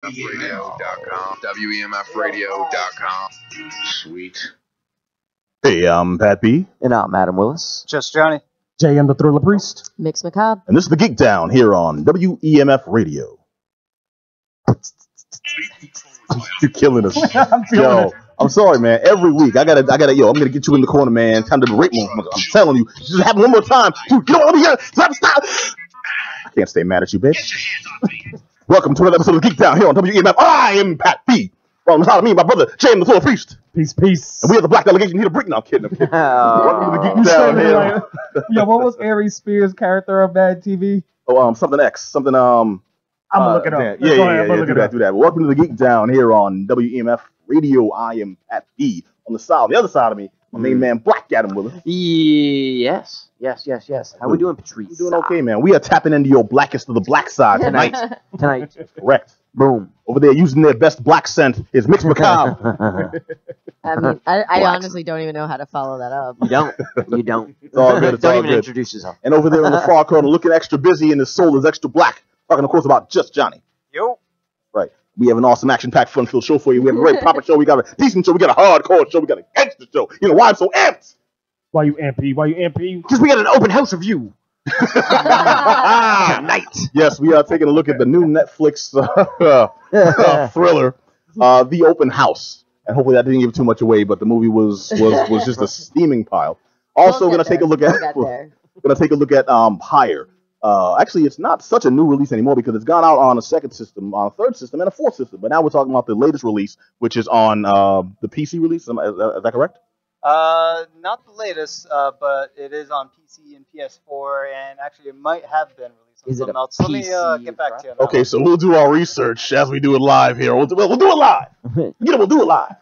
WEMFradio.com. WEMFradio.com. Sweet. Hey, I'm Pat B. And I'm Adam Willis. Just Johnny. Jay and the Thriller Priest. Mix Macabre. And this is the Geek Down here on WEMF Radio. You're killing us. I'm sorry, man. Every week, I gotta, I'm gonna get you in the corner, man. Time to rate me. I'm telling you. Just happen one more time. Dude, you know what? Stop. I can't stay mad at you, bitch. Welcome to another episode of Geek Down here on WEMF. I am Pat B. Well, it's not me, my brother, Jay and the Thriller Priest. Peace. And we are the black delegation here to bring. No, I'm kidding. Welcome to the Geek Down here. Yo, what was Aries Spears' character on Bad TV? Oh, something X. Something, I'm gonna look it up. Yeah, do that. But welcome to the Geek Down here on WEMF Radio. I am Pat B. On the other side of me, my main man, Black Adam Willis. Yes. How we doing, Patrice? We're doing okay, man. We are tapping into your blackest of the black side tonight. Correct. Boom. Over there, using their best black scent is Mix Macabre. I mean, I honestly don't even know how to follow that up. You don't. It's all good. Don't even introduce yourself. And over there in the far corner, looking extra busy and his soul is extra black. Talking, of course, about Just Johnny. Yo. Right. We have an awesome action-packed, fun-filled show for you. We have a very proper show. We got a decent show. We got a hardcore show. We got a gangster show. You know why I'm so amped? Why you ampy? Because we got an open house review. Tonight. Yes, we are taking a look at the new Netflix thriller, The Open House. And hopefully that didn't give too much away, but the movie was just a steaming pile. Also, we're gonna take a look at Pyre. Actually, it's not such a new release anymore because it's gone out on a second system, on a third system, and a fourth system. But now we're talking about the latest release, which is on the PC release. Is that correct? Not the latest, but it is on PC and PS4, and actually it might have been released on something else. Let me get back to you on that. Okay, so we'll do our research as we do it live here. We'll do it live. We'll do it live.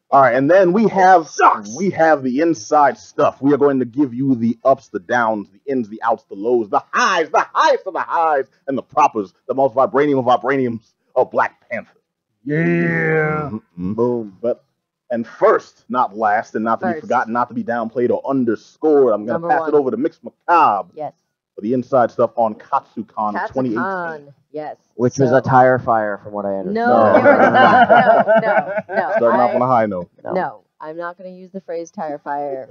All right, and then we have the inside stuff. We are going to give you the ups, the downs, the ins, the outs, the lows, the highs, the highest of the highs, and the propers, the most vibranium of vibraniums of Black Panther. Yeah. Boom. And first, not last, and not to be forgotten, not to be downplayed or underscored, I'm going to pass it over to Mix Macabre. Yes. For the inside stuff on Katsucon 2018. Yes. Which was a tire fire, from what I understand. No. Starting off on a high note. No, I'm not going to use the phrase tire fire.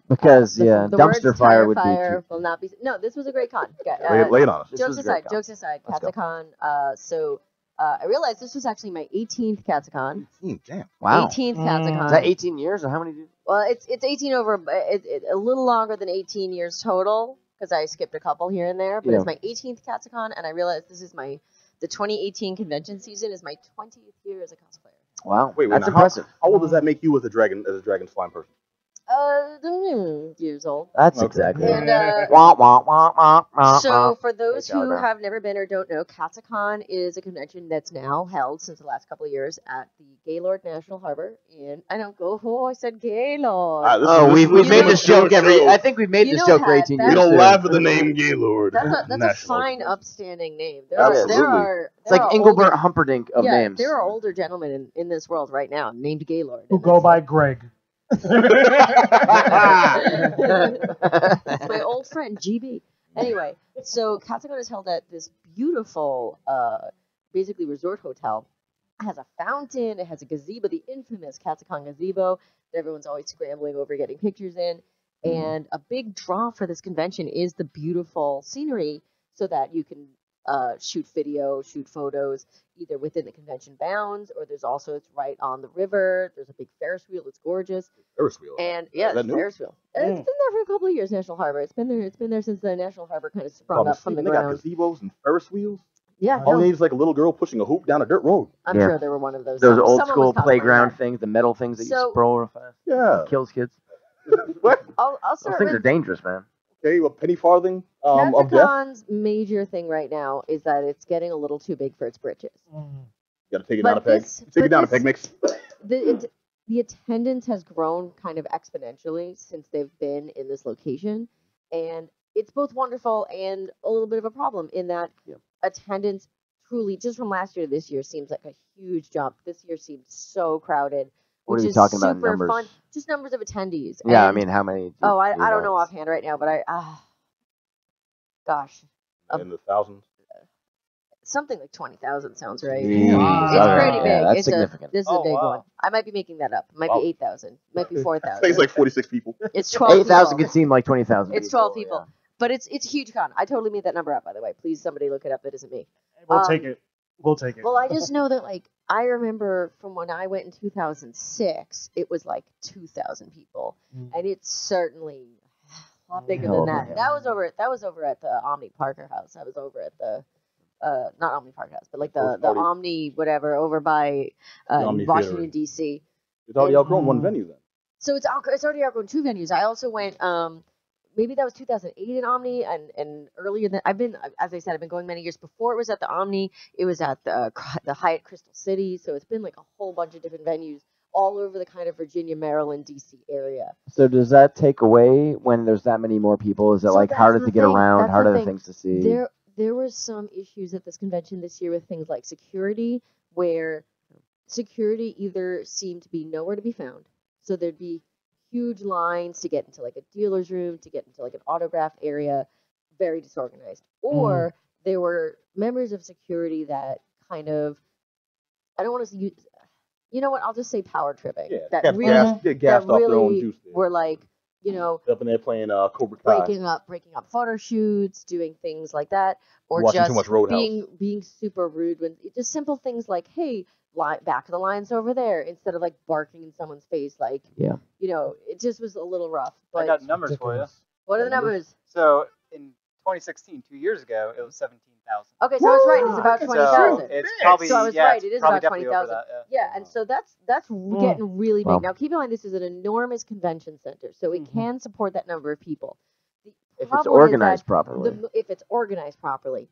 Because, the dumpster fire would fire be... will not be... No, this was a great con. Lay it on us. Jokes aside, Katsucon. I realized this was actually my 18th Katsucon. 18, damn. Wow. 18th Katsucon. Is that 18 years, or how many? Well, it's 18 over... a little longer than 18 years total, because I skipped a couple here and there. But it's my 18th Katsucon, and I realized this is the 2018 convention season is my 20th year as a cosplayer. Wow. Wait, that's impressive. How old does that make you as a dragon slime person? Years old. That's exactly. And, so for those who have never been or don't know, Katsucon is a convention that's now held since the last couple of years at the Gaylord National Harbor. And I don't go, I said Gaylord. We've made this joke I think we've made this joke for 18 years. We don't laugh at the name Gaylord. That's a fine, upstanding name. It's like Engelbert Humperdinck of names. There are older gentlemen in this world right now named Gaylord. Who go by Greg. It's my old friend GB. Anyway, so Katsucon is held at this beautiful, basically resort hotel. It has a fountain. It has a gazebo, the infamous Katsucon gazebo that everyone's always scrambling over getting pictures in. And a big draw for this convention is the beautiful scenery, so that you can shoot video, shoot photos, either within the convention bounds, or it's right on the river. There's a big Ferris wheel. It's gorgeous. Ferris wheel. And it's Ferris wheel. It's been there for a couple of years, National Harbor. It's been there since the National Harbor kind of sprung up from the ground. They got gazebos and Ferris wheels? Yeah. All they need is like a little girl pushing a hoop down a dirt road. I'm sure there were one of those. Those old school playground things, the metal things that you sprawl real fast. Yeah. Kills kids. What? I'll Those things are dangerous, man. Okay, a penny farthing of death. Katsucon's major thing right now is that it's getting a little too big for its britches. You gotta take it down a peg. Take it down a peg, Mix. The attendance has grown kind of exponentially since they've been in this location, and it's both wonderful and a little bit of a problem in that attendance truly, just from last year to this year, seems like a huge jump. This year seems so crowded. What are you talking about, numbers? Fun. Just numbers of attendees. Yeah, I mean, how many? I don't know offhand right now, but gosh. In the thousands? something like 20,000 sounds right. Wow. It's pretty big. Yeah, that's it's significant. This is a big one. I might be making that up. It might be 8,000. It might be 4,000. It's like 46 people. It's 12 8,000 people. could seem like 20,000. It's 12 people. But it's a huge con. I totally made that number up, by the way. Please, somebody look it up. That isn't me. We'll take it. We'll take it. Well, I just know that, like, I remember from when I went in 2006, it was like 2,000 people, and it's certainly a lot bigger than that. That was over at the Omni Parker House. I was over at the not Omni Parker House, but like the Omni whatever over by Washington D.C. It's already outgrown one venue then. So it's already outgrown 2 venues. I also went. Maybe that was 2008 in Omni, and earlier than as I said, I've been going many years before. It was at the Omni. It was at the Hyatt Crystal City. So it's been like a whole bunch of different venues all over the kind of Virginia, Maryland, DC area. So does that take away when there's that many more people? Is it like harder to get around, harder things to see? There were some issues at this convention this year with things like security, where security either seemed to be nowhere to be found. So there'd be huge lines to get into like a dealer's room, to get into like an autograph area, very disorganized. Or there were members of security that kind of, I don't want to use, you know what, I'll just say power tripping. Yeah, that really were like, you know, up in there playing Cobra Kai, breaking up photo shoots, doing things like that, or watching just too much Roadhouse. being super rude when just simple things like, hey, back of the lines over there, instead of like barking in someone's face, like, you know, it just was a little rough. But I got numbers for you. What are the numbers? So in 2016, 2 years ago, it was 17,000. Okay, so I was right. It's about 20,000. So it's probably, so I was right. It is about 20,000. Yeah, and so that's getting really big. Now, keep in mind, this is an enormous convention center, so it can support that number of people. If it's organized properly. If it's organized properly.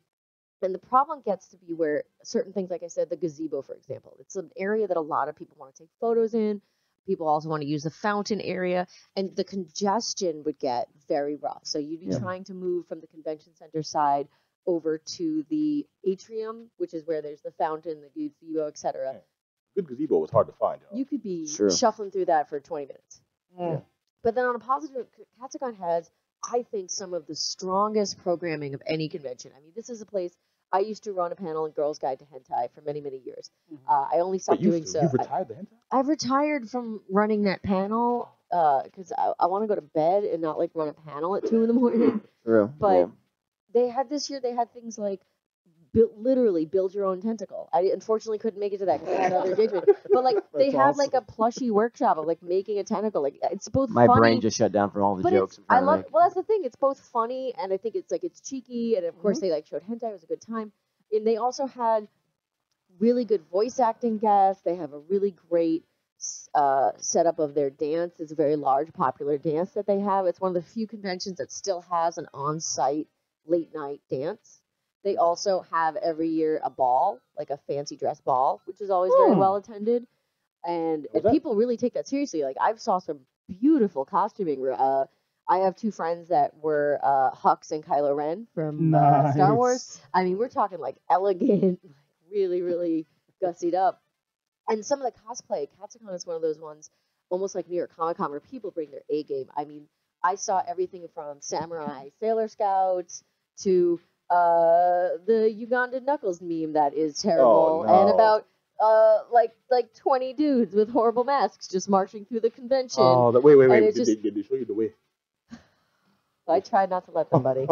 And the problem gets to be where certain things, like I said, the gazebo, for example, it's an area that a lot of people want to take photos in. People also want to use the fountain area, and the congestion would get very rough. So you'd be trying to move from the convention center side over to the atrium, which is where there's the fountain, the gazebo, etc. Good gazebo was hard to find. You could be shuffling through that for 20 minutes. But then on a positive note, Katsucon has, I think, some of the strongest programming of any convention. I mean, this is a place. I used to run a panel in Girls Guide to Hentai for many, many years. I only stopped doing so. You've retired the hentai? I've retired from running that panel because I want to go to bed and not like run a panel at 2 in the morning. But they had this year. They had things like literally build your own tentacle. I unfortunately couldn't make it to that because I had other engagements. But like they had like a plushy workshop of like making a tentacle. Like it's both. My funny, brain just shut down from all the jokes. I love. Well, that's the thing. It's both funny and I think it's cheeky, and of course they like showed hentai. It was a good time. And they also had really good voice acting guests. They have a really great setup of their dance. It's a very large, popular dance that they have. It's one of the few conventions that still has an on-site late night dance. They also have every year a ball, like a fancy dress ball, which is always very well attended. And people really take that seriously. Like I saw some beautiful costuming. I have 2 friends that were Hux and Kylo Ren from Star Wars. I mean, we're talking like elegant, really, really gussied up. And some of the cosplay, Katsucon is one of those ones, almost like New York Comic Con, where people bring their A game. I mean, I saw everything from samurai Sailor Scouts to the Ugandan Knuckles meme that is terrible, and about like 20 dudes with horrible masks just marching through the convention. Oh, wait! Did they show you the way? I tried not to let them, buddy.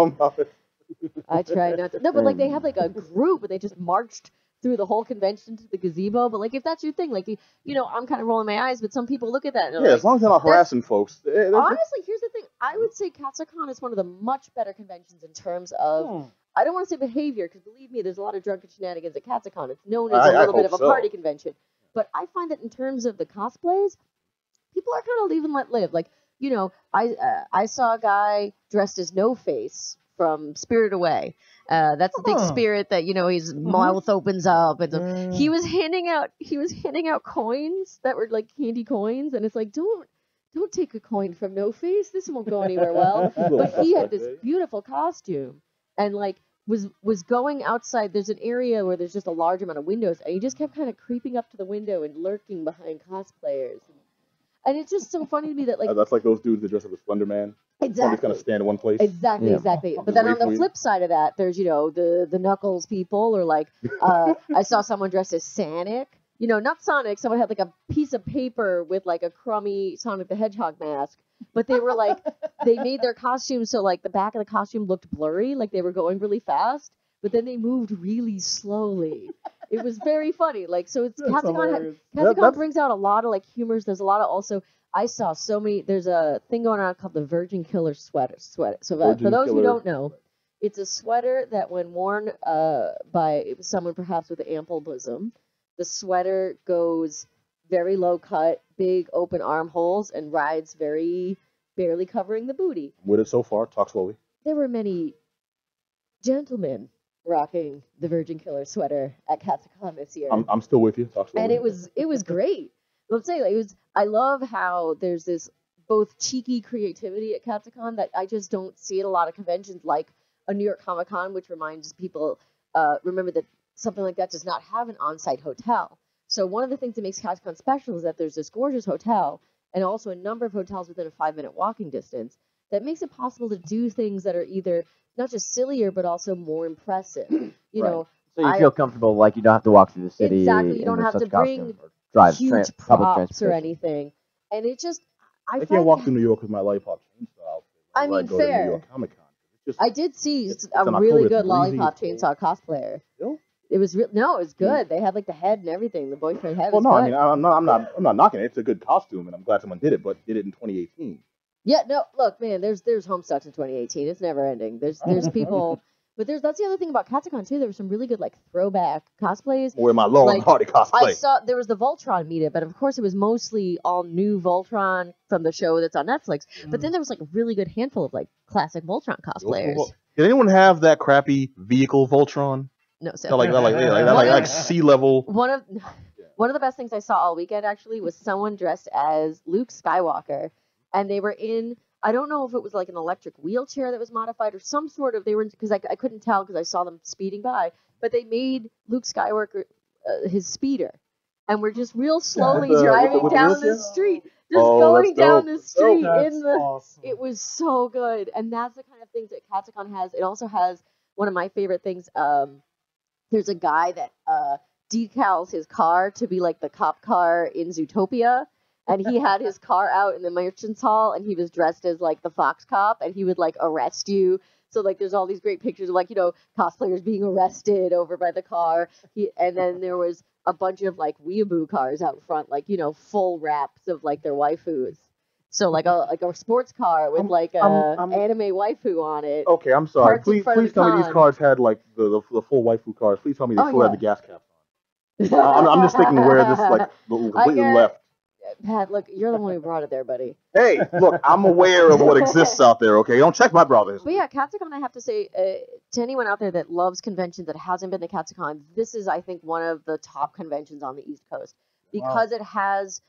I tried not to. No, but like they have like a group, and they just marched through the whole convention to the gazebo. But like if that's your thing, like you know, I'm kind of rolling my eyes, but some people look at that. And as long as they're not harassing folks. Honestly, here's the thing. I would say Katsucon is one of the much better conventions in terms of. I don't want to say behavior, because believe me, there's a lot of drunken shenanigans at Katsucon. It's known as a little bit of a party convention. But I find that in terms of the cosplays, people are kind of leave and let live. Like, you know, I saw a guy dressed as No Face from Spirited Away. That's the big spirit that, you know, his mouth opens up. And he was handing out coins that were like candy coins, and it's like, don't take a coin from No Face. This won't go anywhere well. But he had this beautiful costume. And like was going outside. There's an area where there's just a large amount of windows, and he just kept kind of creeping up to the window and lurking behind cosplayers. And it's just so funny to me that like that's like those dudes that dress up as Slender Man. Somebody's gonna stand in one place. Exactly. But then on the flip side of that, there's the Knuckles people, or like I saw someone dressed as Sonic. Not Sonic. Someone had like a piece of paper with like a crummy Sonic the Hedgehog mask, but they were like they made their costumes so like the back of the costume looked blurry, like they were going really fast, but then they moved really slowly. It was very funny. Like so, it's Katsucon brings out a lot of like humors. There's a lot of also. I saw so many. There's a thing going on called the Virgin Killer sweater. So for those who don't know, it's a sweater that when worn by someone perhaps with ample bosom, the sweater goes very low cut, big open armholes, and rides very barely covering the booty. With it so far, talk slowly. There were many gentlemen rocking the Virgin Killer sweater at Katsucon this year. I'm still with you. Talk slowly. And it was great. Let's say I love how there's this both cheeky creativity at Katsucon that I just don't see at a lot of conventions like a New York Comic Con, which reminds people remember that something like that does not have an on-site hotel. So one of the things that makes Katsucon special is that there's this gorgeous hotel and also a number of hotels within a 5-minute walking distance that makes it possible to do things that are either not just sillier but also more impressive. You know, so you feel comfortable, like you don't have to walk through the city. Exactly, you don't have to bring huge props or anything, and it just I can't walk through New York with my lollipop chainsaw. I mean, fair. New York Comic Con. I did see a really good lollipop chainsaw cosplayer. Still? It was it was good. They had like the head and everything. The boyfriend head. Well, was no, good. I mean, I'm not knocking it. It's a good costume, and I'm glad someone did it, but did it in 2018. Yeah, no, look, man, there's Homestuck in 2018. It's never ending. There's people. But that's the other thing about Katsucon too. There were some really good like throwback cosplays. Where my Laurel and Hardy cosplay. I saw there was the Voltron meetup, but of course it was mostly all new Voltron from the show that's on Netflix. But then there was like a really good handful of like classic Voltron cosplayers. Well, did anyone have that crappy vehicle Voltron? No, like sea level. One of the best things I saw all weekend actually was someone dressed as Luke Skywalker, and they were in. I don't know if it was like an electric wheelchair that was modified or some sort of, because I couldn't tell because I saw them speeding by, but they made Luke Skywalker his speeder. And we're just real slowly driving down the street, going down the street awesome. It was so good. And that's the kind of things that Katsucon has. It also has one of my favorite things. There's a guy that decals his car to be like the cop car in Zootopia. And he had his car out in the merchant's hall, and he was dressed as like the Fox cop, and he would like arrest you. So like, there's all these great pictures of like cosplayers being arrested over by the car. And then there was a bunch of like weeaboo cars out front, like full wraps of like their waifus. So like a sports car with like a anime waifu on it. Okay, I'm sorry. Please tell me these cars had like the full waifu cars. Please tell me they still had the gas caps on. I'm just thinking where this like completely left. Pat, look, you're the one who brought it there, buddy. Hey, look, I'm aware of what exists out there, okay? Don't check my brothers. But yeah, Katsucon, I have to say, to anyone out there that loves conventions that hasn't been to Katsucon, this is, I think, one of the top conventions on the East Coast because it has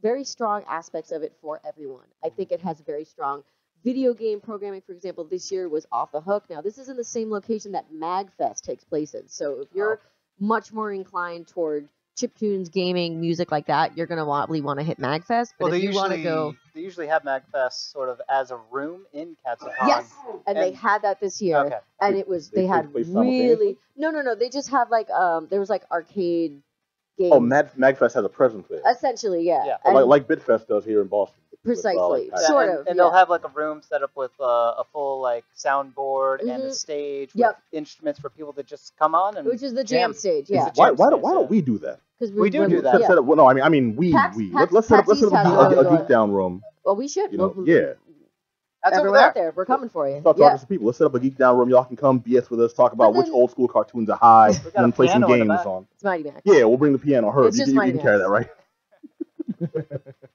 very strong aspects of it for everyone. I think it has very strong video game programming. For example, this year was Off the Hook. Now, this is in the same location that MagFest takes place in. So if you're much more inclined toward chiptunes, gaming, music like that, you're gonna probably want to hit MagFest. But if you want to go, they usually have MagFest sort of as a room in Katsucon. Yes, and they had that this year, okay. And it was they had really no. They just had like there was like arcade games. Oh, MagFest has a presence there. Essentially, yeah. Like Bitfest does here in Boston. Precisely, With, sort of. And they'll have like a room set up with a full like soundboard and a stage with instruments for people to just come on and which is the jam stage. Yeah. Why don't we do that? Because we do that. Set up, well, no, I mean we. Let's set up a Geek Down room. Well, we should. Yeah. That's everywhere out there. We're coming for you. Start talking to some people. Let's set up a Geek Down room. Y'all can come BS with us, talk about which old school cartoons are high, and then play some games on. It's Mighty Max. Yeah, we'll bring the piano. Herb, you can carry that, right?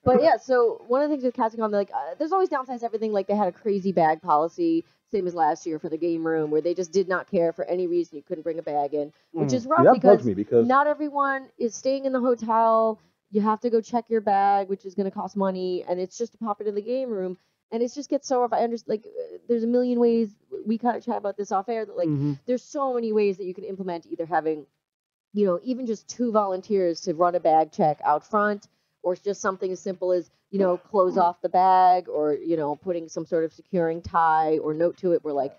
But yeah, so one of the things with Katsucon, like, there's always downsides to everything. Like, they had a crazy bag policy, same as last year for the game room, where they just did not care for any reason you couldn't bring a bag in, which is rough because not everyone is staying in the hotel. You have to go check your bag, which is going to cost money, and it's just to pop it in the game room. And it just gets so rough. I understand, like, there's a million ways. We kind of chat about this off air, that, like, there's so many ways that you can implement either having, even just 2 volunteers to run a bag check out front, or just something as simple as, close off the bag or, putting some sort of securing tie or note to it where, like,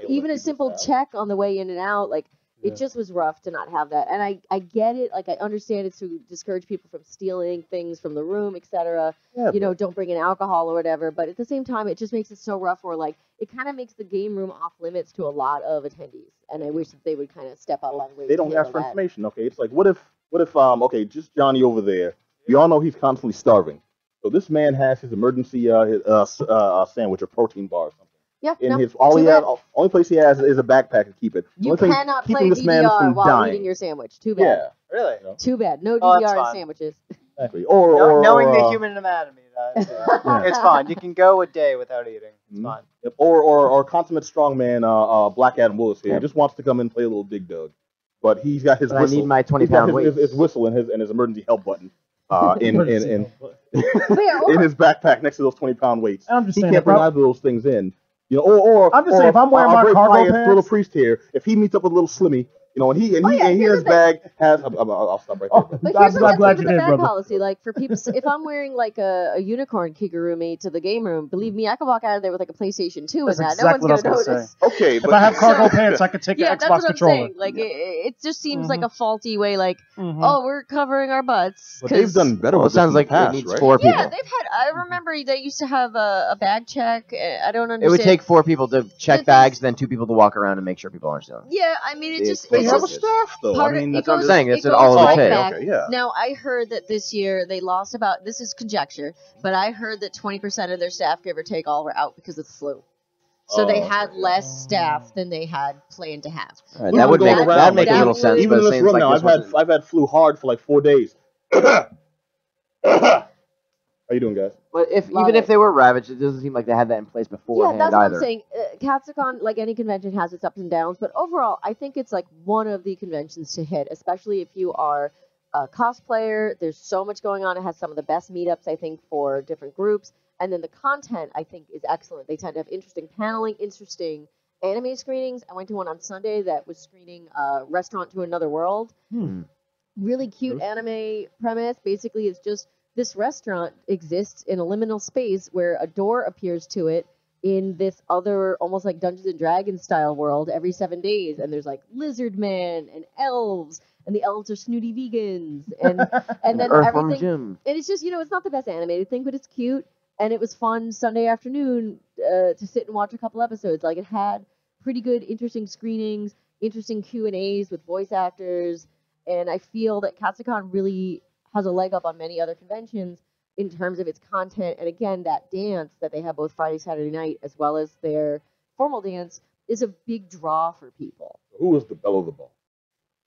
even a simple check on the way in and out, like, it just was rough to not have that. And I get it. Like, I understand it's to discourage people from stealing things from the room, etc. Yeah, don't bring in alcohol or whatever. But at the same time, it just makes it so rough where, like, it kind of makes the game room off limits to a lot of attendees. And I wish that they would kind of step up on ways. They don't ask for information. Okay, it's like, what if okay, just Johnny over there. We all know he's constantly starving. So this man has his emergency sandwich or protein bar or something. Yeah, only place he has is a backpack to keep it. You cannot play DDR while eating your sandwich. Too bad. Yeah, really. Too bad. No DDR in sandwiches. Exactly. Or knowing the human anatomy, it's fine. You can go a day without eating. It's fine. Yep. Or consummate strongman, Black Adam Willis here. He just wants to come in and play a little Dig Dug, but he's got his whistle. I need my 20-pound weight. His whistle and his emergency help button. In his backpack next to those 20-pound weights. I'm just he saying, can't bring either of those things in. I'm just saying, if I'm wearing my cargo pants, little priest here, if he meets up with little Slimmy, and he in his bag has. I'll stop right there. But here's the bag policy. Like, for people, if I'm wearing like a unicorn kigurumi to the game room, believe me, I can walk out of there with like a PlayStation 2 and that. Exactly no one's gonna notice. Okay, but if I have cargo pants, I could take an Xbox that's what controller. I'm saying. Like, it just seems like a faulty way. Like, oh, we're covering our butts. But they've done better. Well, it sounds like it needs 4 people. Yeah, they've had. I remember they used to have a bag check. I don't understand. It would take 4 people to check bags, then 2 people to walk around and make sure people aren't stealing. Yeah, I mean, it just. They have a staff though. That's what I'm saying. That's all of the pay. Okay, yeah. Now, I heard that this year they lost about, this is conjecture, but I heard that 20% of their staff, give or take, all were out because of the flu. So they had less staff than they had planned to have. Right, that would make a little sense. Even in this run now, I've had flu hard for like 4 days. How you doing, guys? But even if they were ravaged, it doesn't seem like they had that in place beforehand either. Yeah, that's either. what I'm saying. Katsucon, like any convention, has its ups and downs, but overall, I think it's like one of the conventions to hit, especially if you are a cosplayer. There's so much going on. It has some of the best meetups, I think, for different groups. And then the content, I think, is excellent. They tend to have interesting paneling, interesting anime screenings. I went to one on Sunday that was screening Restaurant to Another World. Really cute anime premise. Basically, it's just this restaurant exists in a liminal space where a door appears to it in this other, almost like Dungeons and Dragons style world every 7 days. And there's like lizard men and elves, and the elves are snooty vegans, and then everything. And it's just, it's not the best animated thing, but it's cute. And it was fun Sunday afternoon to sit and watch a couple episodes. Like, it had pretty good, interesting screenings, interesting Q&As with voice actors. And I feel that Katsucon really has a leg up on many other conventions in terms of its content. And again, that dance that they have both Friday, Saturday night, as well as their formal dance, is a big draw for people. Who was the belle of the ball?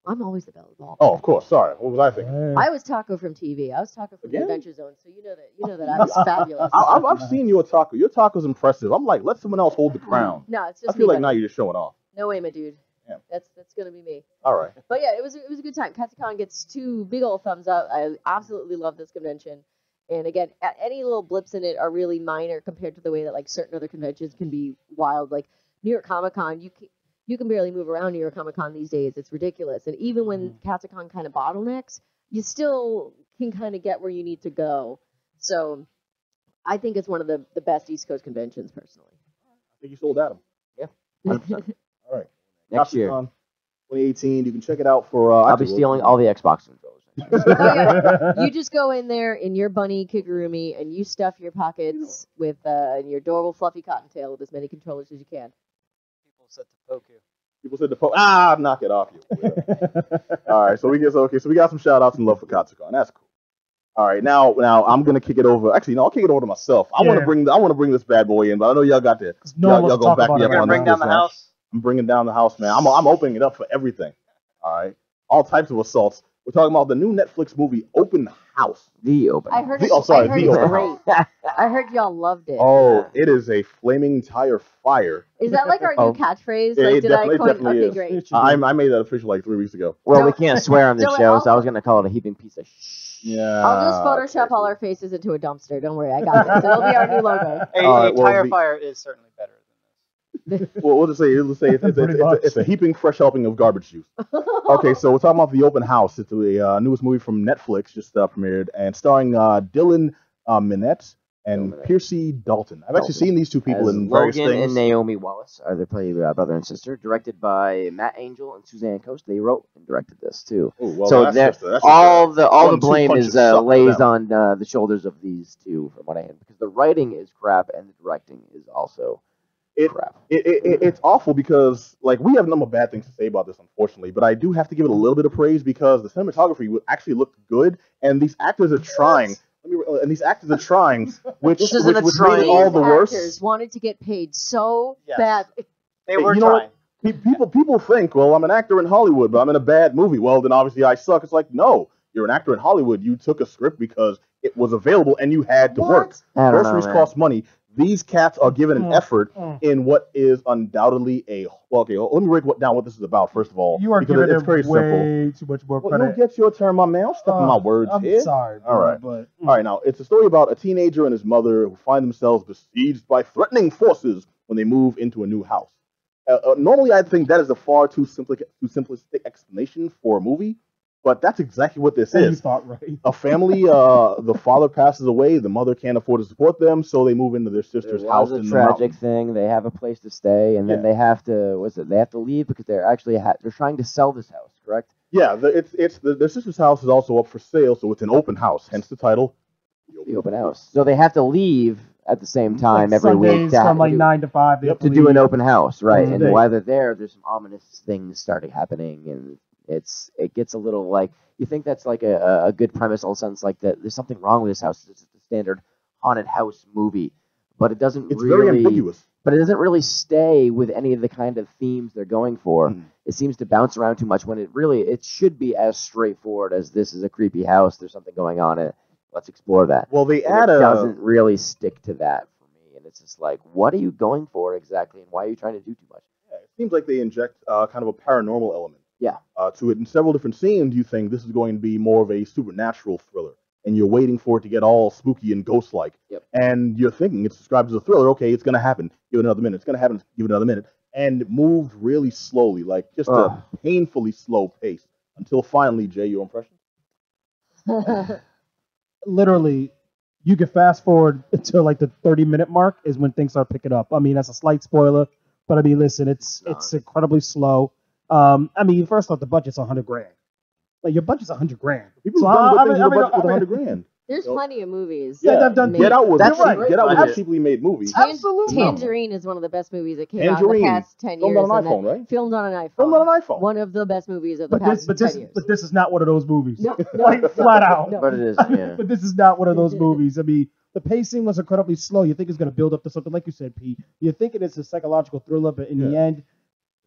I'm always the belle of the ball. Oh, of course. Sorry. What was I thinking? I was Taco from TV. I was Taco from the Adventure Zone, so you know that I was fabulous. I've seen your taco. Your taco's impressive. I'm like, let someone else hold the crown. No, it's just I feel like now you're just showing off. No way, my dude. Yeah. That's gonna be me. All right. But yeah, it was a good time. Katsucon gets 2 big old thumbs up. I absolutely love this convention. And again, any little blips in it are really minor compared to the way that like certain other conventions can be wild. Like New York Comic Con, you can barely move around New York Comic Con these days. It's ridiculous. And even when Katsucon kind of bottlenecks, you still can kind of get where you need to go. So I think it's one of the best East Coast conventions, personally. I think you sold Adam. Yeah. 100%. All right. Next year. 2018. You can check it out for... I'll be stealing all the Xbox controllers. You just go in there in your bunny kigurumi and you stuff your pockets with your adorable fluffy cottontail with as many controllers as you can. People said to poke. Knock it off, you. All right, so we got some shout outs and love for Katsucon. That's cool. All right, now I'm gonna kick it over. Actually, no, I'll kick it over to myself. I want to bring this bad boy in, but I know y'all got to. Y'all gonna back me up on this. Bring down the house. I'm bringing down the house, man. I'm opening it up for everything. All right, all types of assaults. We're talking about the new Netflix movie Open House. The Open House. I heard it's great. I heard y'all loved it. Oh, it is a flaming tire fire. Is that like our new catchphrase? Yeah, like, it definitely is. Great. I made that official like 3 weeks ago. Well, we can't swear on this show, so I was going to call it a heaping piece of Yeah. I'll just Photoshop all our faces into a dumpster. Don't worry, I got this. It'll be our new logo. A tire fire is certainly better. Well, we'll just say it's a heaping fresh helping of garbage juice. Okay, so we're talking about The Open House. It's the newest movie from Netflix, just premiered, and starring Dylan Minette and Piercy Dalton. I've actually seen these two people in various Logan things. and Naomi Wallace are they play brother and sister. Directed by Matt Angel and Suzanne Coast. They wrote and directed this too. Ooh, well, so all the blame is lays on the shoulders of these two, from what I heard, because the writing is crap and the directing is also crap. It's awful because like we have a number of bad things to say about this, unfortunately, but I do have to give it a little bit of praise because the cinematography actually looked good and these actors are trying. Which made all the worse. Actors wanted to get paid so bad. They were trying. People think, well, I'm an actor in Hollywood, but I'm in a bad movie. Well, then obviously I suck. It's like, no, you're an actor in Hollywood. You took a script because it was available and you had to work. Groceries cost money. These cats are given an effort in what is undoubtedly a... Well, okay, let me break down what this is about, first of all. You are giving it way too much more credit. You get your turn, my man. I'm stepping my words here. I'm sorry. All right. All right, now, it's a story about a teenager and his mother who find themselves besieged by threatening forces when they move into a new house. Normally, I think that is a far too simplistic explanation for a movie. But that's exactly what this is. You thought right. A family, the father passes away, the mother can't afford to support them, so they move into their sister's house in the mountains. It's a tragic thing. They have a place to stay, and then they have to. They have to leave because they're actually they're trying to sell this house, correct? Yeah, their sister's house is also up for sale, so it's an open house. Hence the title, The Open House. So they have to leave at the same time like every Sundays week from like 9 to 5 to do an open house, right? And while they're there's some ominous things starting happening, and it gets a little like you think that's like a good premise, all of a sudden it's like that there's something wrong with this house. It's the standard haunted house movie, but it doesn't very ambiguous. But it doesn't really stay with any of the kind of themes they're going for. It seems to bounce around too much when it should be as straightforward as this is a creepy house. There's something going on in it. Let's explore that. Well, it doesn't really stick to that for me, and it's just like, what are you going for exactly, and why are you trying to do too much? Yeah, it seems like they inject kind of a paranormal element. Yeah. To it in several different scenes. You think this is going to be more of a supernatural thriller, and you're waiting for it to get all spooky and ghost-like. Yep. And you're thinking it's described as a thriller. Okay, it's going to happen. Give it another minute. It's going to happen. Give it another minute. And it moved really slowly, like just a painfully slow pace, until finally, Jay, your impression? Literally, you can fast forward until like the 30-minute mark is when things start picking up. I mean, that's a slight spoiler, but I mean, listen, it's incredibly slow. I mean, first off, the budget's $100,000. Like your budget's $100,000. People have done good things with a budget with $100,000. There's plenty of movies. Yeah, they've done. Get Out was That's right. Get Out was a cheaply made movie. Absolutely. Tangerine is one of the best movies that came out in the past 10 years. Filmed on an iPhone, right? Filmed on an iPhone. Filmed on an iPhone. One of the best movies of the past 10 years. But this is not one of those movies. No, like flat out. No. But it is. Yeah. But this is not one of those movies. I mean, the pacing was incredibly slow. You think it's going to build up to something, like you said, Pete. You're thinking it's a psychological thriller, but in the end,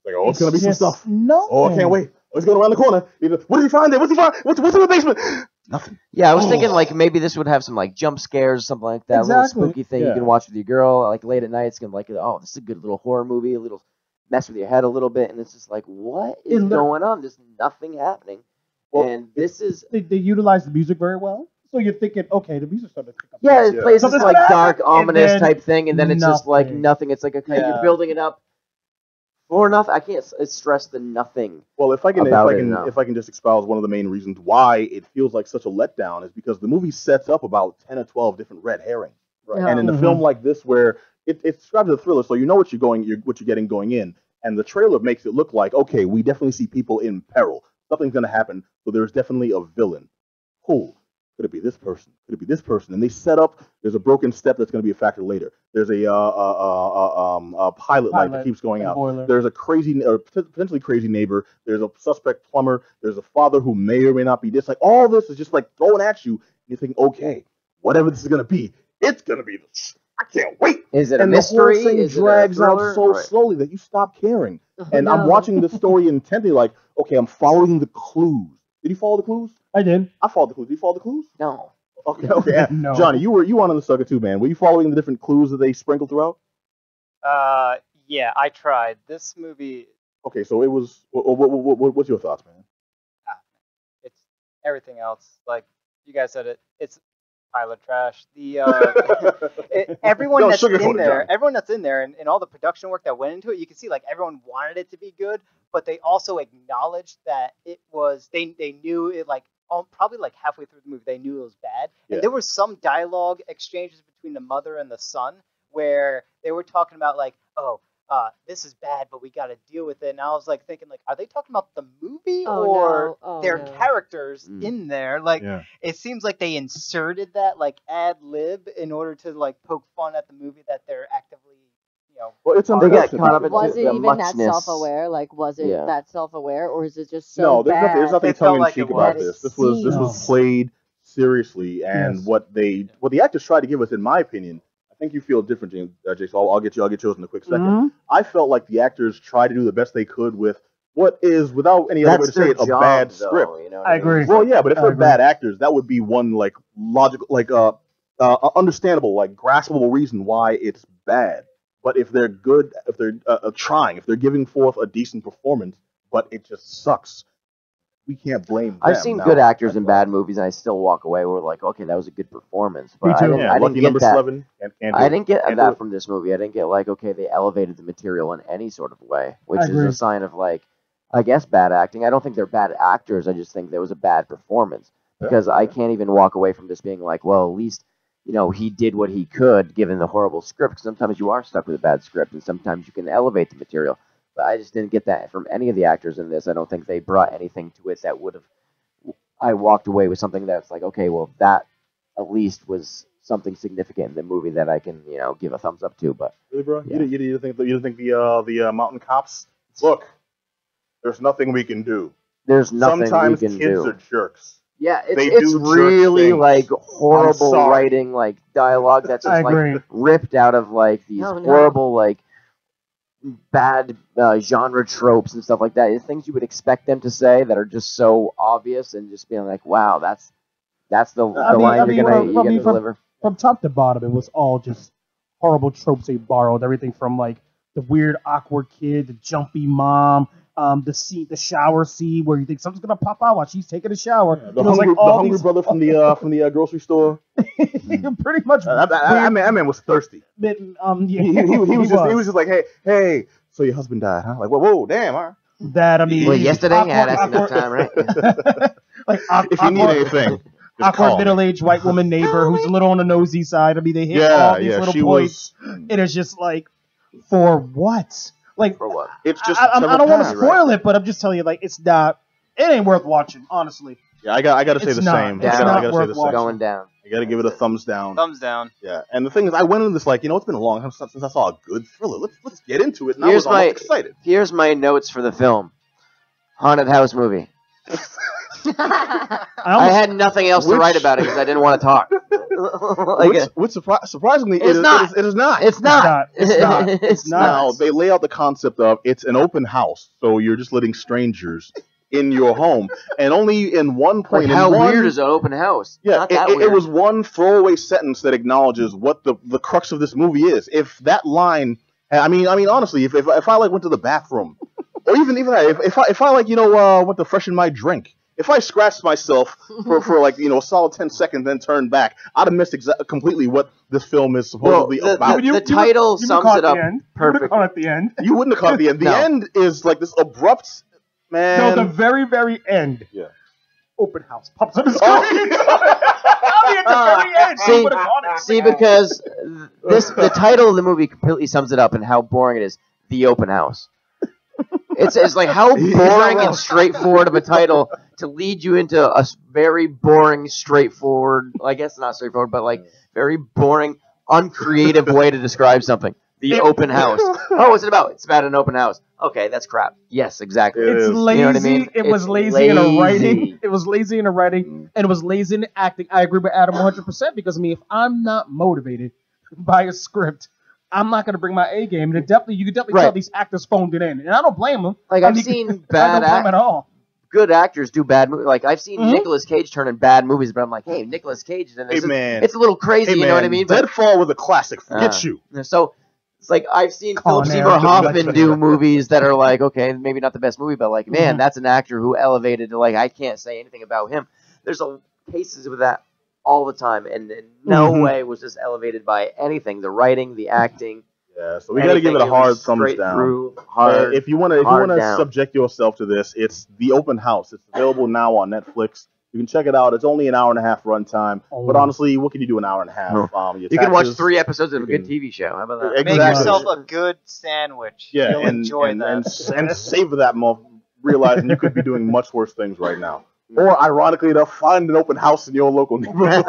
like, oh, it's going to be some stuff. No. Oh, I can't wait. Let's go around the corner. What did he find there? What's in the basement? Nothing. Yeah, I was thinking like maybe this would have some like jump scares, something like that. Exactly. A little spooky thing you can watch with your girl, like late at night. It's gonna like, oh, this is a good little horror movie, a little mess with your head a little bit, and it's just like, what is going on? There's nothing happening. Well, and this is they utilize the music very well. So you're thinking, okay, the music's starting to pick up. Yeah, it plays this like dark, ominous type thing, and then it's just like nothing. It's like you're building it up. Or nothing. I can't stress the nothing. Well, if I can just espouse one of the main reasons why it feels like such a letdown is because the movie sets up about 10 or 12 different red herrings. Right. And in a film like this, where it describes a thriller, so you know what you're getting going in, and the trailer makes it look like, okay, we definitely see people in peril. Something's going to happen, so there's definitely a villain. Cool. Could it be this person? Could it be this person? And they set up. There's a broken step that's going to be a factor later. There's a pilot light that keeps going out. Boiler. There's a potentially crazy neighbor. There's a suspect plumber. There's a father who may or may not be this. Like all this is just like thrown at you. And you think, okay, whatever this is going to be, it's going to be this. I can't wait. Is it a mystery? And the whole thing drags out so slowly that you stop caring. And I'm watching the story intently, like, okay, I'm following the clues. Did you follow the clues? I did. I followed the clues. Did you follow the clues? No. Okay. No. Johnny, you on the sucker too, man. Were you following the different clues that they sprinkled throughout? Yeah, I tried. This movie. Okay, so it was. What's your thoughts, man? It's everything else. Like you guys said, it's pilot trash. Everyone that's in there, and all the production work that went into it, you can see like everyone wanted it to be good, but they also acknowledged that it was. They knew it like probably like halfway through the movie, they knew it was bad. Yeah. And there was some dialogue exchanges between the mother and the son where they were talking about like, oh, this is bad, but we got to deal with it. And I was like thinking, like, are they talking about the movie or their characters in there? Like, it seems like they inserted that like ad lib in order to like poke fun at the movie that they're actively, you know. Well, it's was it even that self-aware? Like, was it that self-aware, or is it just so bad? There's nothing tongue in cheek about this. This was played seriously, and what the actors tried to give us, in my opinion. I think you feel different, Jay. So I'll get yours in a quick second. I felt like the actors tried to do the best they could with what is, without any other way to say it, a bad script. You know I agree. Well, yeah, but if they're bad actors, that would be one like logical, like understandable, like graspable reason why it's bad. But if they're good, if they're trying, if they're giving forth a decent performance, but it just sucks, we can't blame them. I've seen good actors in bad movies, and I still walk away. We're like, okay, that was a good performance. But Me too. I didn't get that. I didn't get that Andrew. from this movie. I didn't get like, okay, they elevated the material in any sort of way, which I is agree. a sign of like, I guess, bad acting. I don't think they're bad actors. I just think there was a bad performance because I can't even walk away from this being like, well, at least he did what he could given the horrible script. 'Cause sometimes you are stuck with a bad script, and sometimes you can elevate the material. But I just didn't get that from any of the actors in this. I don't think they brought anything to it that would have. I walked away with something that's like, okay, well, that at least was something significant in the movie that I can, give a thumbs up to. But really, bro, you didn't think the mountain cops? Look, there's nothing we can do. There's nothing Sometimes we can kids do. are jerks. Yeah, They it's do really jerk like things. horrible I'm sorry. writing, like dialogue that's I just agree. like ripped out of like these horrible like bad genre tropes and stuff like that. It's things you would expect them to say that are just so obvious and just being like, wow, that's the line you're gonna deliver. From top to bottom, it was all just horrible tropes they borrowed. Everything from like the weird, awkward kid, the jumpy mom, the shower scene where you think something's gonna pop out while she's taking a shower. The hungry brother from the grocery store. Pretty much. That man was thirsty. Yeah, he was just like, hey, so your husband died, huh? Like, whoa, damn, huh? That, I mean, well, yesterday, that's enough time, right? Like, if you need anything, awkward middle-aged white woman neighbor who's a little on the nosy side. I mean, they hit all these little points. It is just like, for what? Like, for what? It's just. I don't want to spoil it, but I'm just telling you, like, it's not. It ain't worth watching, honestly. Yeah, I got to say the same. It's not worth watching. Going down. You got to give it a thumbs down. Thumbs down. Yeah, and the thing is, I went into this like, it's been a long time since I saw a good thriller. Let's get into it. And I was almost excited. Here's my notes for the film: haunted house movie. I had nothing else to write about it because I didn't want to talk. Surprisingly, it is not. It's not. It's not. Now, they lay out the concept of it's an open house, so you're just letting strangers in your home, and only in one point. Like how weird is an open house? Yeah, it was one throwaway sentence that acknowledges what the crux of this movie is. If that line, I mean, honestly, if I like went to the bathroom, or even that, if I like went to freshen my drink. If I scratched myself for like a solid 10 seconds, then turned back, I'd have missed completely what this film is supposedly about. The title sums it up perfectly. You would have caught at the end. You wouldn't have caught at the end. The end is like this abrupt, man. No, the very, very end. Yeah. Open house pops on the screen. At the very end. See, because the title of the movie completely sums it up and how boring it is. The open house. It's like how boring and straightforward of a title to lead you into a very boring, straightforward, I guess not straightforward, but like very boring, uncreative way to describe something. The open house. Oh, what's it about? It's about an open house. Okay, that's crap. Yes, exactly. It's lazy. You know what I mean? It was lazy in the writing. It was lazy in the writing, and it was lazy in the acting. I agree with Adam 100% because, if I'm not motivated by a script, I'm not going to bring my A game. And you can definitely tell these actors phoned it in. And I don't blame them. Like, I've seen bad actors. At all. Good actors do bad movies. Like, I've seen Nicolas Cage turn in bad movies, but I'm like, hey, Nicolas Cage is in this. It's a little crazy, you know what I mean? Deadfall was a classic. Forget you. So, it's like, I've seen Philip Seymour Hoffman do movies that are like, okay, maybe not the best movie, but like, man, that's an actor who elevated to, like, I can't say anything about him. There's cases with that all the time, and in no way was this elevated by anything. The writing, the acting. Yeah, so we got to give it a hard thumbs down. If you want to subject yourself to this, it's The Open House. It's available now on Netflix. You can check it out. It's only an hour and a half runtime. But Oh. honestly, what can you do an hour and a half? You can watch taxes- 3 episodes of a you good can- TV show. How about that? Exactly. Make yourself a good sandwich. Yeah, You'll and, enjoy and, that. and savor that month, realizing you could be doing much worse things right now. Or, ironically enough, find an open house in your local neighborhood.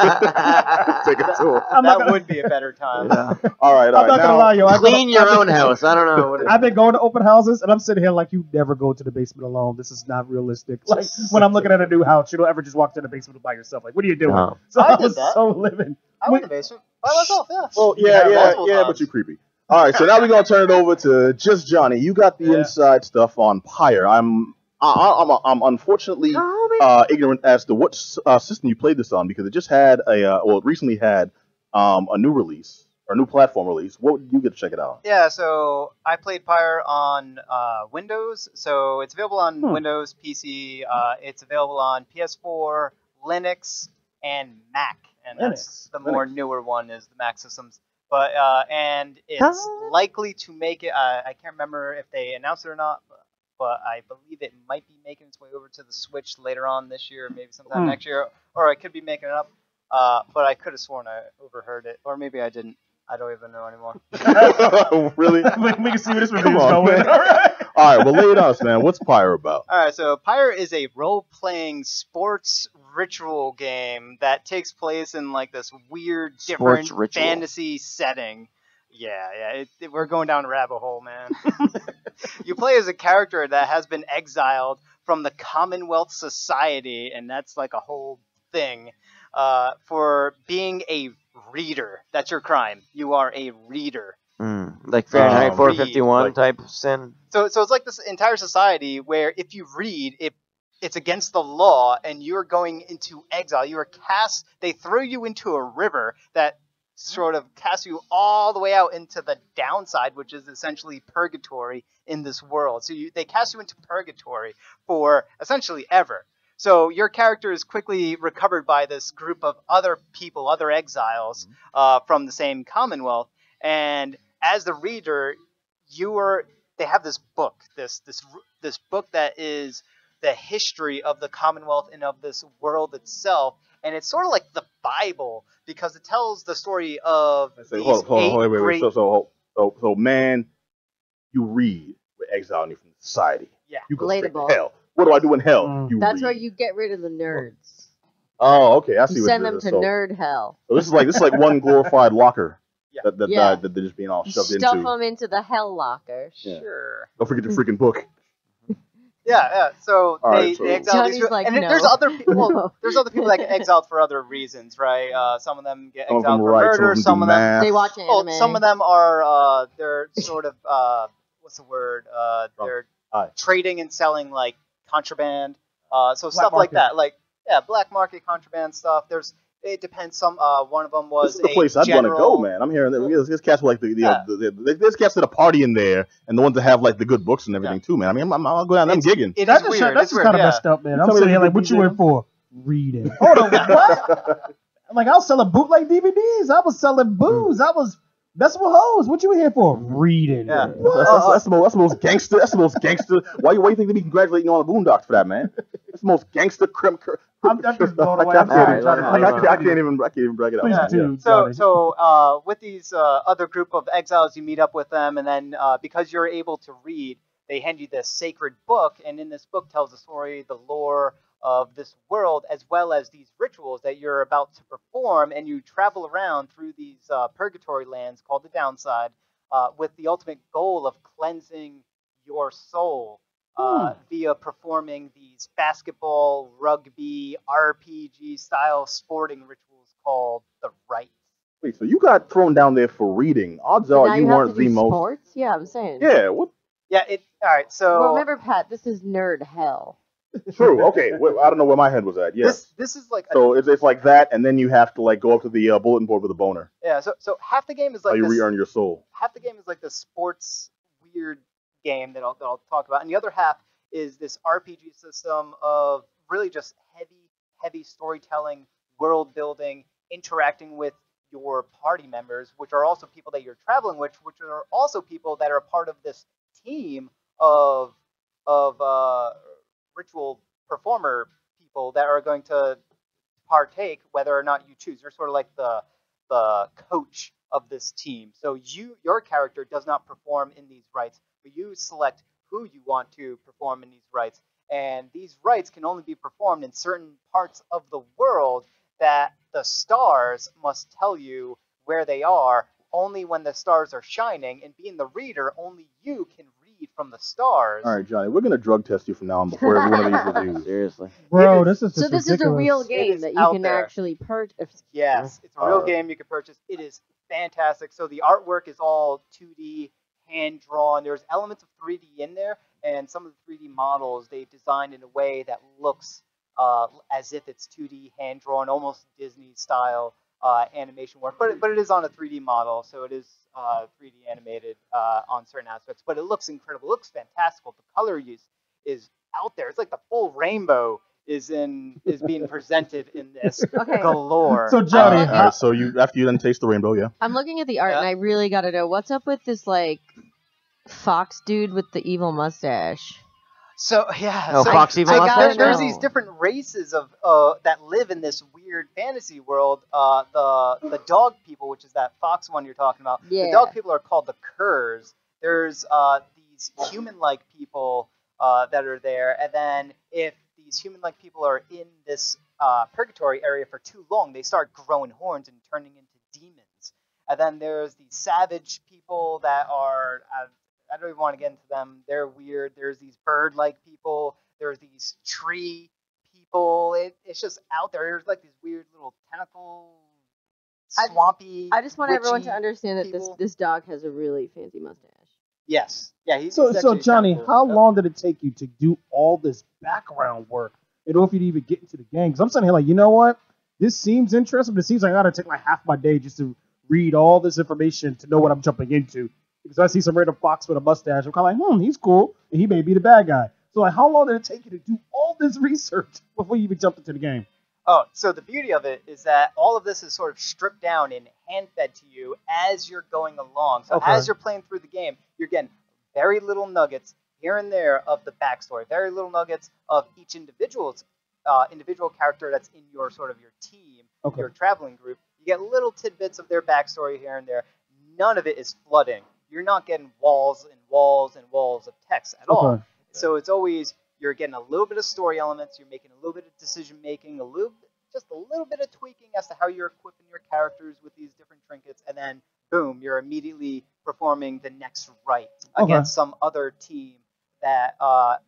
Take a tour. That would be a better time. Yeah. All right, I'm not gonna lie, yo. Clean your own house. I don't know. What I've been going to open houses, and I'm sitting here like you never go to the basement alone. This is not realistic. Like when I'm looking at a new house, you don't ever just walk to the basement by yourself. Like, what are you doing? No. So I I did was that. so living. I went to the basement by myself, yeah. Well, multiple yeah, times. but you're creepy. All right, so now we're gonna turn it over to just Johnny. You got the Yeah. inside stuff on Pyre. I'm unfortunately ignorant as to what system you played this on because it just had it recently had a new release or new platform release. What did you get to check it out? Yeah, so I played Pyre on Windows, so it's available on Windows, PC. It's available on PS4, Linux, and Mac. And that's the more newer one is the Mac systems. But and it's likely to make it. I can't remember if they announced it or not, but I believe it might be making its way over to the Switch later on this year, maybe sometime next year, or I could be making it up. But I could have sworn I overheard it, or maybe I didn't. I don't even know anymore. Really? we can see where this Come video is on, going. man. All right. All right, well, lay it on us, man. What's Pyre about? All right, so Pyre is a role-playing sports ritual game that takes place in like this weird, different Sports ritual. fantasy setting. Yeah, we're going down a rabbit hole, man. You play as a character that has been exiled from the Commonwealth Society, and that's like a whole thing, for being a reader. That's your crime. You are a reader. Like Fahrenheit Read, 451 like- type sin. So it's like this entire society where if you read, it's against the law and you're going into exile. You are cast. They throw you into a river that sort of casts you all the way out into the downside, which is essentially purgatory in this world. So they cast you into purgatory for essentially ever. So your character is quickly recovered by this group of other people, other exiles from the same Commonwealth. And as the reader, they have this book, this book that is the history of the Commonwealth and of this world itself. And it's sort of like the Bible because it tells the story of these Hold on, wait. great... So, man, you read. We're exiling you from society. Yeah. You go straight to Relatable. hell. What do I do in hell? You That's read. where you get rid of the nerds. Oh, okay. I see You what send it them is. to So nerd hell. this is like one glorified locker Yeah. that Yeah. they're just being all You shoved stuff into. them into the hell locker. Yeah. Sure. Don't forget the freaking book. Yeah. So All right, so- they exile these Johnny's people, like, and no. there's other people. No. There's other people that get exiled for other reasons, right? Some of them get Some of exiled them for write, murder. some Some of of them do them, math. They watch anime. some of them are they're sort of what's the word? They're Hi. trading and selling like contraband. So stuff market. like that, like black market contraband stuff. It depends. Some one of them was This is the a place I'd want to general. go, man. I'm hearing that there's cats with, like Yeah. there's cats that are party in there, and the ones that have like the good books and everything too, man. I mean, I'll go down. I'm gigging. It That's is just, weird. that's It's just weird. kind of Yeah. messed up, man. You I'm tell me sitting here that like, you what you can in for? Reading. Hold on, what? Like, I was selling bootleg DVDs. I was selling booze. I was messing with hoes. What you in here for? Reading. Yeah. That's the most gangster. That's the most gangster. Why you think they be congratulating you on the Boondocks for that, man? That's the most gangster I'm just blown away. I I'm can't sorry, even- Johnny. I can't even brag it out. Please man. continue, Yeah. Johnny. So with these other group of exiles, you meet up with them, and then because you're able to read, they hand you this sacred book, and in this book tells the story, the lore of this world, as well as these rituals that you're about to perform, and you travel around through these purgatory lands called the Downside, with the ultimate goal of cleansing your soul via performing these basketball, rugby, RPG style sporting rituals called the rites. Wait, so you got thrown down there for reading? Odds So are now you have weren't to do the most. sports? Yeah, I'm saying. Yeah. What? Yeah, all right. So Well, remember, Pat, this is nerd hell. True. Okay. Well, I don't know where my head was at. Yeah. this is like So it's like that, and then you have to like go up to the bulletin board with a boner. so half the game is How like you this, re-earn your soul. half the game is like the sports weird game that I'll talk about, and the other half is this RPG system of really just heavy storytelling, world building, interacting with your party members, which are also people that you're traveling with, which are also people that are a part of this team of ritual performer people that are going to partake, whether or not you choose. You're sort of like the coach of this team. So your character does not perform in these rites, but you select who you want to perform in these rites. And these rites can only be performed in certain parts of the world that the stars must tell you where they are only when the stars are shining. And being the reader, only you can read from the stars. All right, Johnny, we're gonna drug test you from now on before every one of these reviews. Seriously. Bro, It this is So just this is a ridiculous. real It game is that you out can there. actually purchase. Yes, it's a real game you can purchase. It is fantastic. So the artwork is all 2D, hand drawn. There's elements of 3D in there, and some of the 3D models they designed in a way that looks as if it's 2D, hand drawn, almost Disney style animation work. But it is on a 3D model, so it is 3D animated on certain aspects. But it looks incredible. It looks fantastical. The color use is out there. It's like the full rainbow is being presented in this Okay. galore. So, Johnny, All right, so after you then taste the rainbow, yeah. I'm looking at the art, and I really got to know what's up with this like fox dude with the evil mustache. So yeah, Oh, so Fox Evil I gotta Mustache? there's know. these different races of that live in this weird fantasy world. The dog people, which is that fox one you're talking about. Yeah. The dog people are called the curs. There's these human-like people that are there, and then if these human-like people are in this purgatory area for too long, they start growing horns and turning into demons. And then there's these savage people that are I don't even want to get into them. They're weird. There's these bird-like people. There's these tree people. It's just out there. There's like these weird little tentacle, swampy. I just want everyone to witchy understand that people. this dog has a really fancy mustache. Yes. Yeah. He's So, actually Johnny, kinda cool. how Yep. long did it take you to do all this background work in order for you to even get into the game? Because I'm sitting here like, you know what? This seems interesting, but it seems like I got to take like half my day just to read all this information to know what I'm jumping into. Because I see some random fox with a mustache, I'm kind of like, he's cool, and he may be the bad guy. So, like, how long did it take you to do all this research before you even jumped into the game? Oh, so the beauty of it is that all of this is sort of stripped down and hand-fed to you as you're going along. So Okay. as you're playing through the game, you're getting very little nuggets here and there of the backstory, very little nuggets of each individual character that's in your sort of your team, Okay. your traveling group. You get little tidbits of their backstory here and there. None of it is flooding. You're not getting walls and walls and walls of text at all. Okay. So it's always you're getting a little bit of story elements. You're making a little bit of decision making, just a little bit of tweaking as to how you're equipping your characters with these different trinkets, and then boom, you're immediately performing the next rite against some other team. That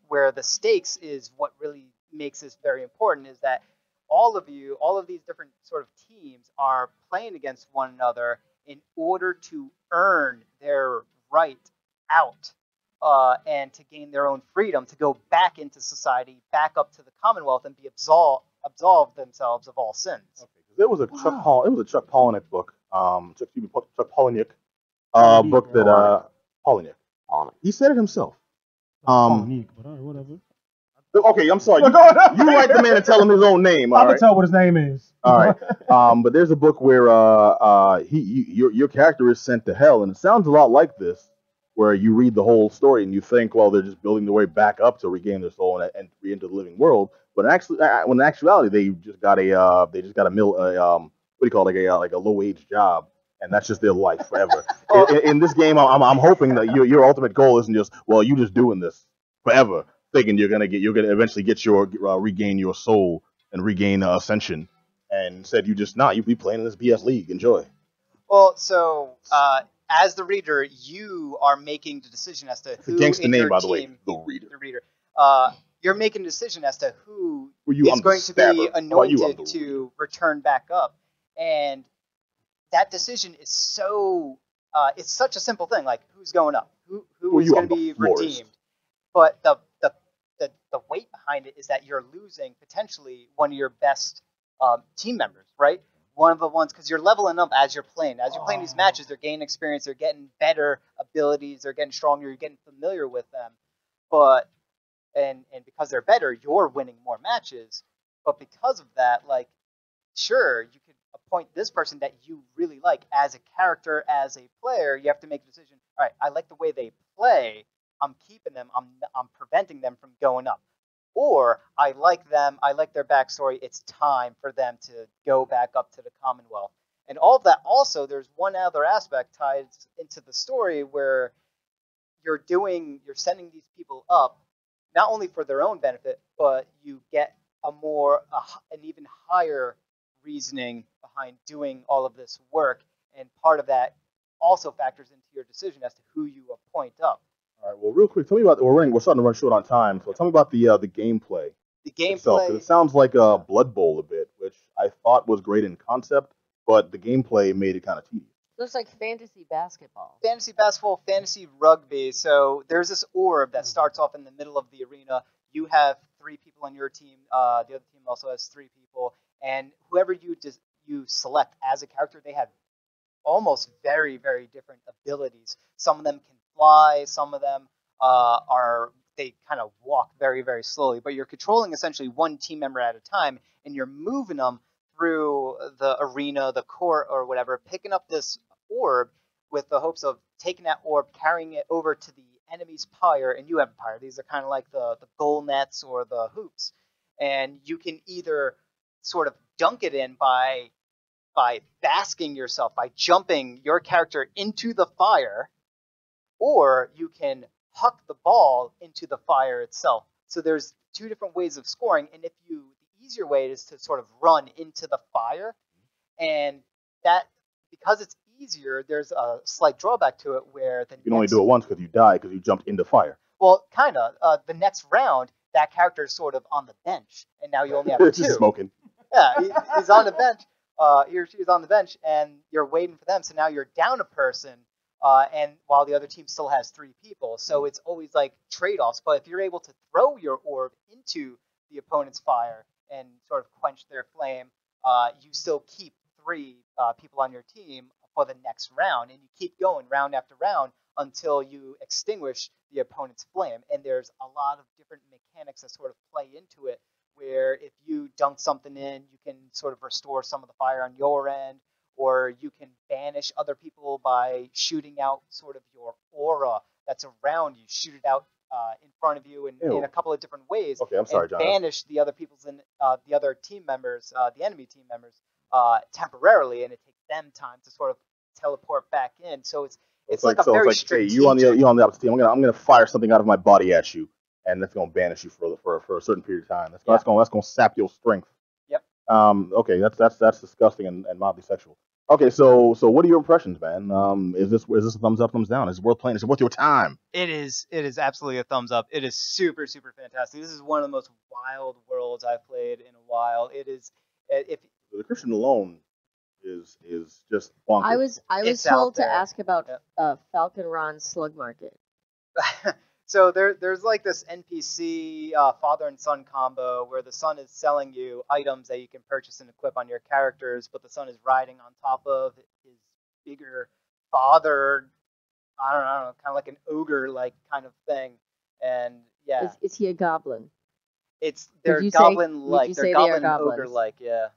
where the stakes is what really makes this very important is that all of these different sort of teams are playing against one another in order to earn their right out and to gain their own freedom, to go back into society, back up to the Commonwealth, and be absolve themselves of all sins. Okay, 'cause there was a Chuck Palahniuk book, Chuck Palahniuk book that Palahniuk. He said it himself. Unique, but all right, whatever. Okay, I'm sorry. Well, go ahead. You write the man and tell him his own name. I'm All gonna right. tell what his name is. All right. But there's a book where your character is sent to hell, and it sounds a lot like this, where you read the whole story and you think, well, they're just building their way back up to regain their soul and re-enter the living world. But when in actuality, they just got a what do you call it, like a low wage job, and that's just their life forever. in this game, I'm hoping that your ultimate goal isn't just, well, you just doing this forever, thinking you're gonna eventually get your regain your soul and regain ascension. And instead, you be playing in this BS league. Enjoy. Well, so as the reader, you are making the decision as to who Gangster in name, your by the way, team, the reader. the reader. You're making a decision as to who Well, you, is I'm the going to stabber. be How about you? I'm anointed the to return back up, and that decision is so it's such a simple thing. Like who's going up, who Well, is you, going I'm to the be florist. redeemed, but the weight behind it is that you're losing potentially one of your best team members, right? One of the ones, because you're leveling up as you're playing. As you're playing these matches, they're gaining experience, they're getting better abilities, they're getting stronger, you're getting familiar with them. But and because they're better, you're winning more matches. But because of that, like, sure, you could appoint this person that you really like as a character, as a player. You have to make a decision. All right, I like the way they play. I'm keeping them. I'm preventing them from going up. or I like them, I like their backstory, it's time for them to go back up to the Commonwealth. And all of that also, there's one other aspect tied into the story where you're sending these people up, not only for their own benefit, but you get an even higher reasoning behind doing all of this work. And part of that also factors into your decision as to who you appoint up. All right. Well, real quick, tell me about. We're starting to run short on time, so tell me about the gameplay. The gameplay. Itself, 'cause it sounds like a Blood Bowl a bit, which I thought was great in concept, but the gameplay made it kind of tedious. Looks like fantasy basketball. Fantasy basketball, fantasy rugby. So there's this orb that starts off in the middle of the arena. You have 3 people on your team. The other team also has 3 people, and whoever you select as a character, they have almost very, very different abilities. Some of them can fly. Some of them they kind of walk very, very slowly. But you're controlling essentially one team member at a time, and you're moving them through the arena, the court, or whatever, picking up this orb with the hopes of taking that orb, carrying it over to the enemy's pyre, and you have a pyre. These are kind of like the goal nets or the hoops. And you can either sort of dunk it in by basking yourself, by jumping your character into the fire, or you can huck the ball into the fire itself. So there's 2 different ways of scoring, and the easier way is to sort of run into the fire, and that, because it's easier, there's a slight drawback to it where you can only do it once because you die because you jumped into fire. Well, kind of. The next round, that character is sort of on the bench, and now you only have 2. Just smoking. Yeah, he's on the bench. He or she is on the bench, and you're waiting for them. So now you're down a person, and while the other team still has 3 people. So it's always like trade-offs. But if you're able to throw your orb into the opponent's fire and sort of quench their flame, you still keep 3 people on your team for the next round, and you keep going round after round until you extinguish the opponent's flame. And there's a lot of different mechanics that sort of play into it, where if you dunk something in, you can sort of restore some of the fire on your end, or you can banish other people by shooting out sort of your aura that's around you, shoot it out in front of you in a couple of different ways. Okay, I'm sorry, John. Banish the other the other team members, the enemy team members, temporarily, and it takes them time to sort of teleport back in. So it's like a very strategic. Hey, you on the opposite team. I'm gonna fire something out of my body at you, and that's gonna banish you for a certain period of time. That's gonna sap your strength. Yep. Okay, that's disgusting and mildly sexual. Okay, so what are your impressions, man? Is this a thumbs up, thumbs down? Is it worth playing? Is it worth your time? It is absolutely a thumbs up. It is super, super fantastic. This is one of the most wild worlds I've played in a while. It is. If the Christian alone is just bonkers. I was told to ask about Falcon Ron's Slug Market. So there's like this NPC father and son combo where the son is selling you items that you can purchase and equip on your characters, but the son is riding on top of his bigger father. I don't know, kind of like an ogre-like kind of thing. And yeah, is he a goblin? They're goblin-like. They're goblin ogre-like. Yeah.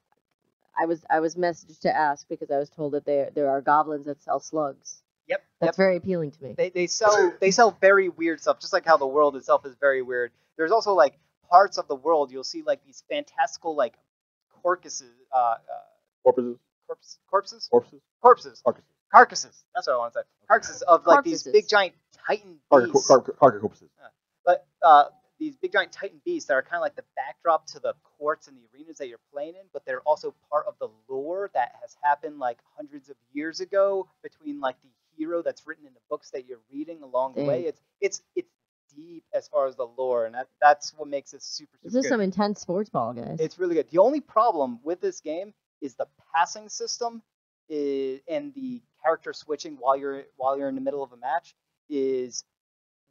I was messaged to ask because I was told that there are goblins that sell slugs. Yep. That's very appealing to me. They sell very weird stuff, just like how the world itself is very weird. There's also like parts of the world you'll see like these fantastical like carcasses. That's what I want to say. Carcasses of like these big giant titan beasts. Carcasses. But these big giant titan beasts that are kind of like the backdrop to the courts and the arenas that you're playing in, but they're also part of the lore that has happened like hundreds of years ago between like the hero that's written in the books that you're reading along the way. It's deep as far as the lore, and that's what makes it super This is good. some intense sports ball, guys. It's really good. The only problem with this game is the passing system and the character switching while you're in the middle of a match is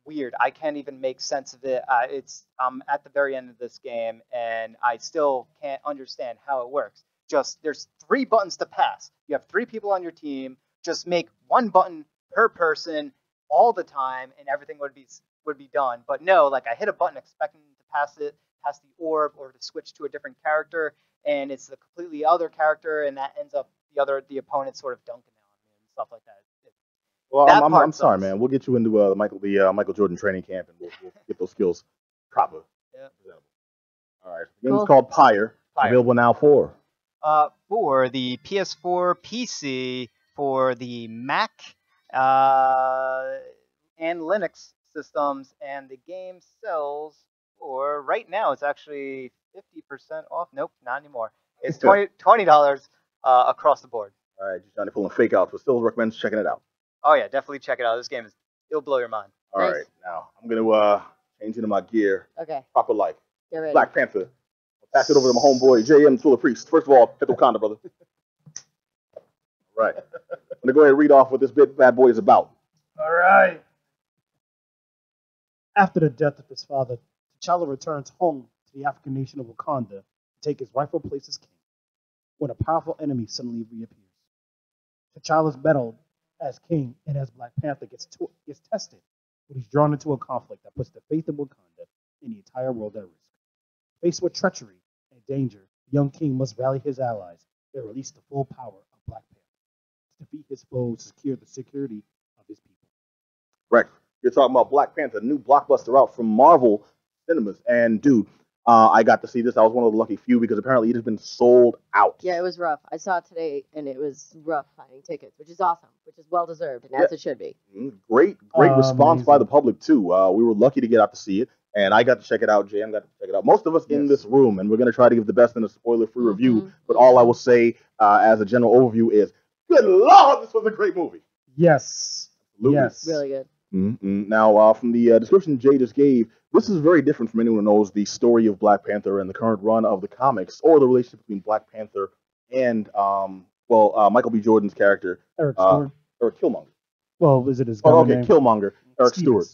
weird. I can't even make sense of it. I'm at the very end of this game, and I still can't understand how it works. Just there's 3 buttons to pass. You have 3 people on your team. Just make 1 button per person all the time, and everything would be done. But no, like I hit a button expecting to pass the orb or to switch to a different character, and it's a completely other character, and that ends up the opponent sort of dunking on me and stuff like that. Well, I'm sorry, man. We'll get you into the Michael Jordan training camp, and we'll get those skills proper. Yeah. All right. The game's Cool. called Pyre. Pyre. Available now for. For the PS4, PC, for the Mac, and Linux systems, and the game sells for right now. It's actually 50% off. Nope, not anymore. It's $20 across the board. All right, just trying to pull in fake outs, but still recommend checking it out. Oh yeah, definitely check it out. This game it'll blow your mind. All Nice. right, now I'm gonna change into my gear, Okay, proper like get ready. Black Panther. I'll pass it over to my homeboy JM Tula Priest. First of all, hit Wakanda, brother. All right, I'm gonna go ahead and read off what this bad boy is about. All right. After the death of his father, T'Challa returns home to the African nation of Wakanda to take his rightful place as king, when a powerful enemy suddenly reappears. T'Challa's mettle as king and as Black Panther gets tested when he's drawn into a conflict that puts the faith of Wakanda and the entire world at risk. Faced with treachery and danger, the young king must rally his allies and release the full power of Black Panther to defeat his foes, to secure the security of his people. Right. You're talking about Black Panther, new blockbuster out from Marvel Cinemas. And dude, I got to see this. I was one of the lucky few because apparently it has been sold out. Yeah, it was rough. I saw it today, and it was rough finding tickets, which is awesome, which is well deserved, and as it should be. Great response by Amazing. the public too. We were lucky to get out to see it, and I got to check it out. JM got to check it out. Most of us in this room, and we're going to try to give the best in a spoiler-free review. But all I will say, as a general overview, is, good Lord, this was a great movie. Yes. Absolutely. Yes. Really good. Now, from the description Jay just gave, this is very different from anyone who knows the story of Black Panther and the current run of the comics, or the relationship between Black Panther and, Michael B. Jordan's character, Eric Stewart. Eric Killmonger. Well, is it his Oh, government okay, name? Killmonger, Eric Stewart.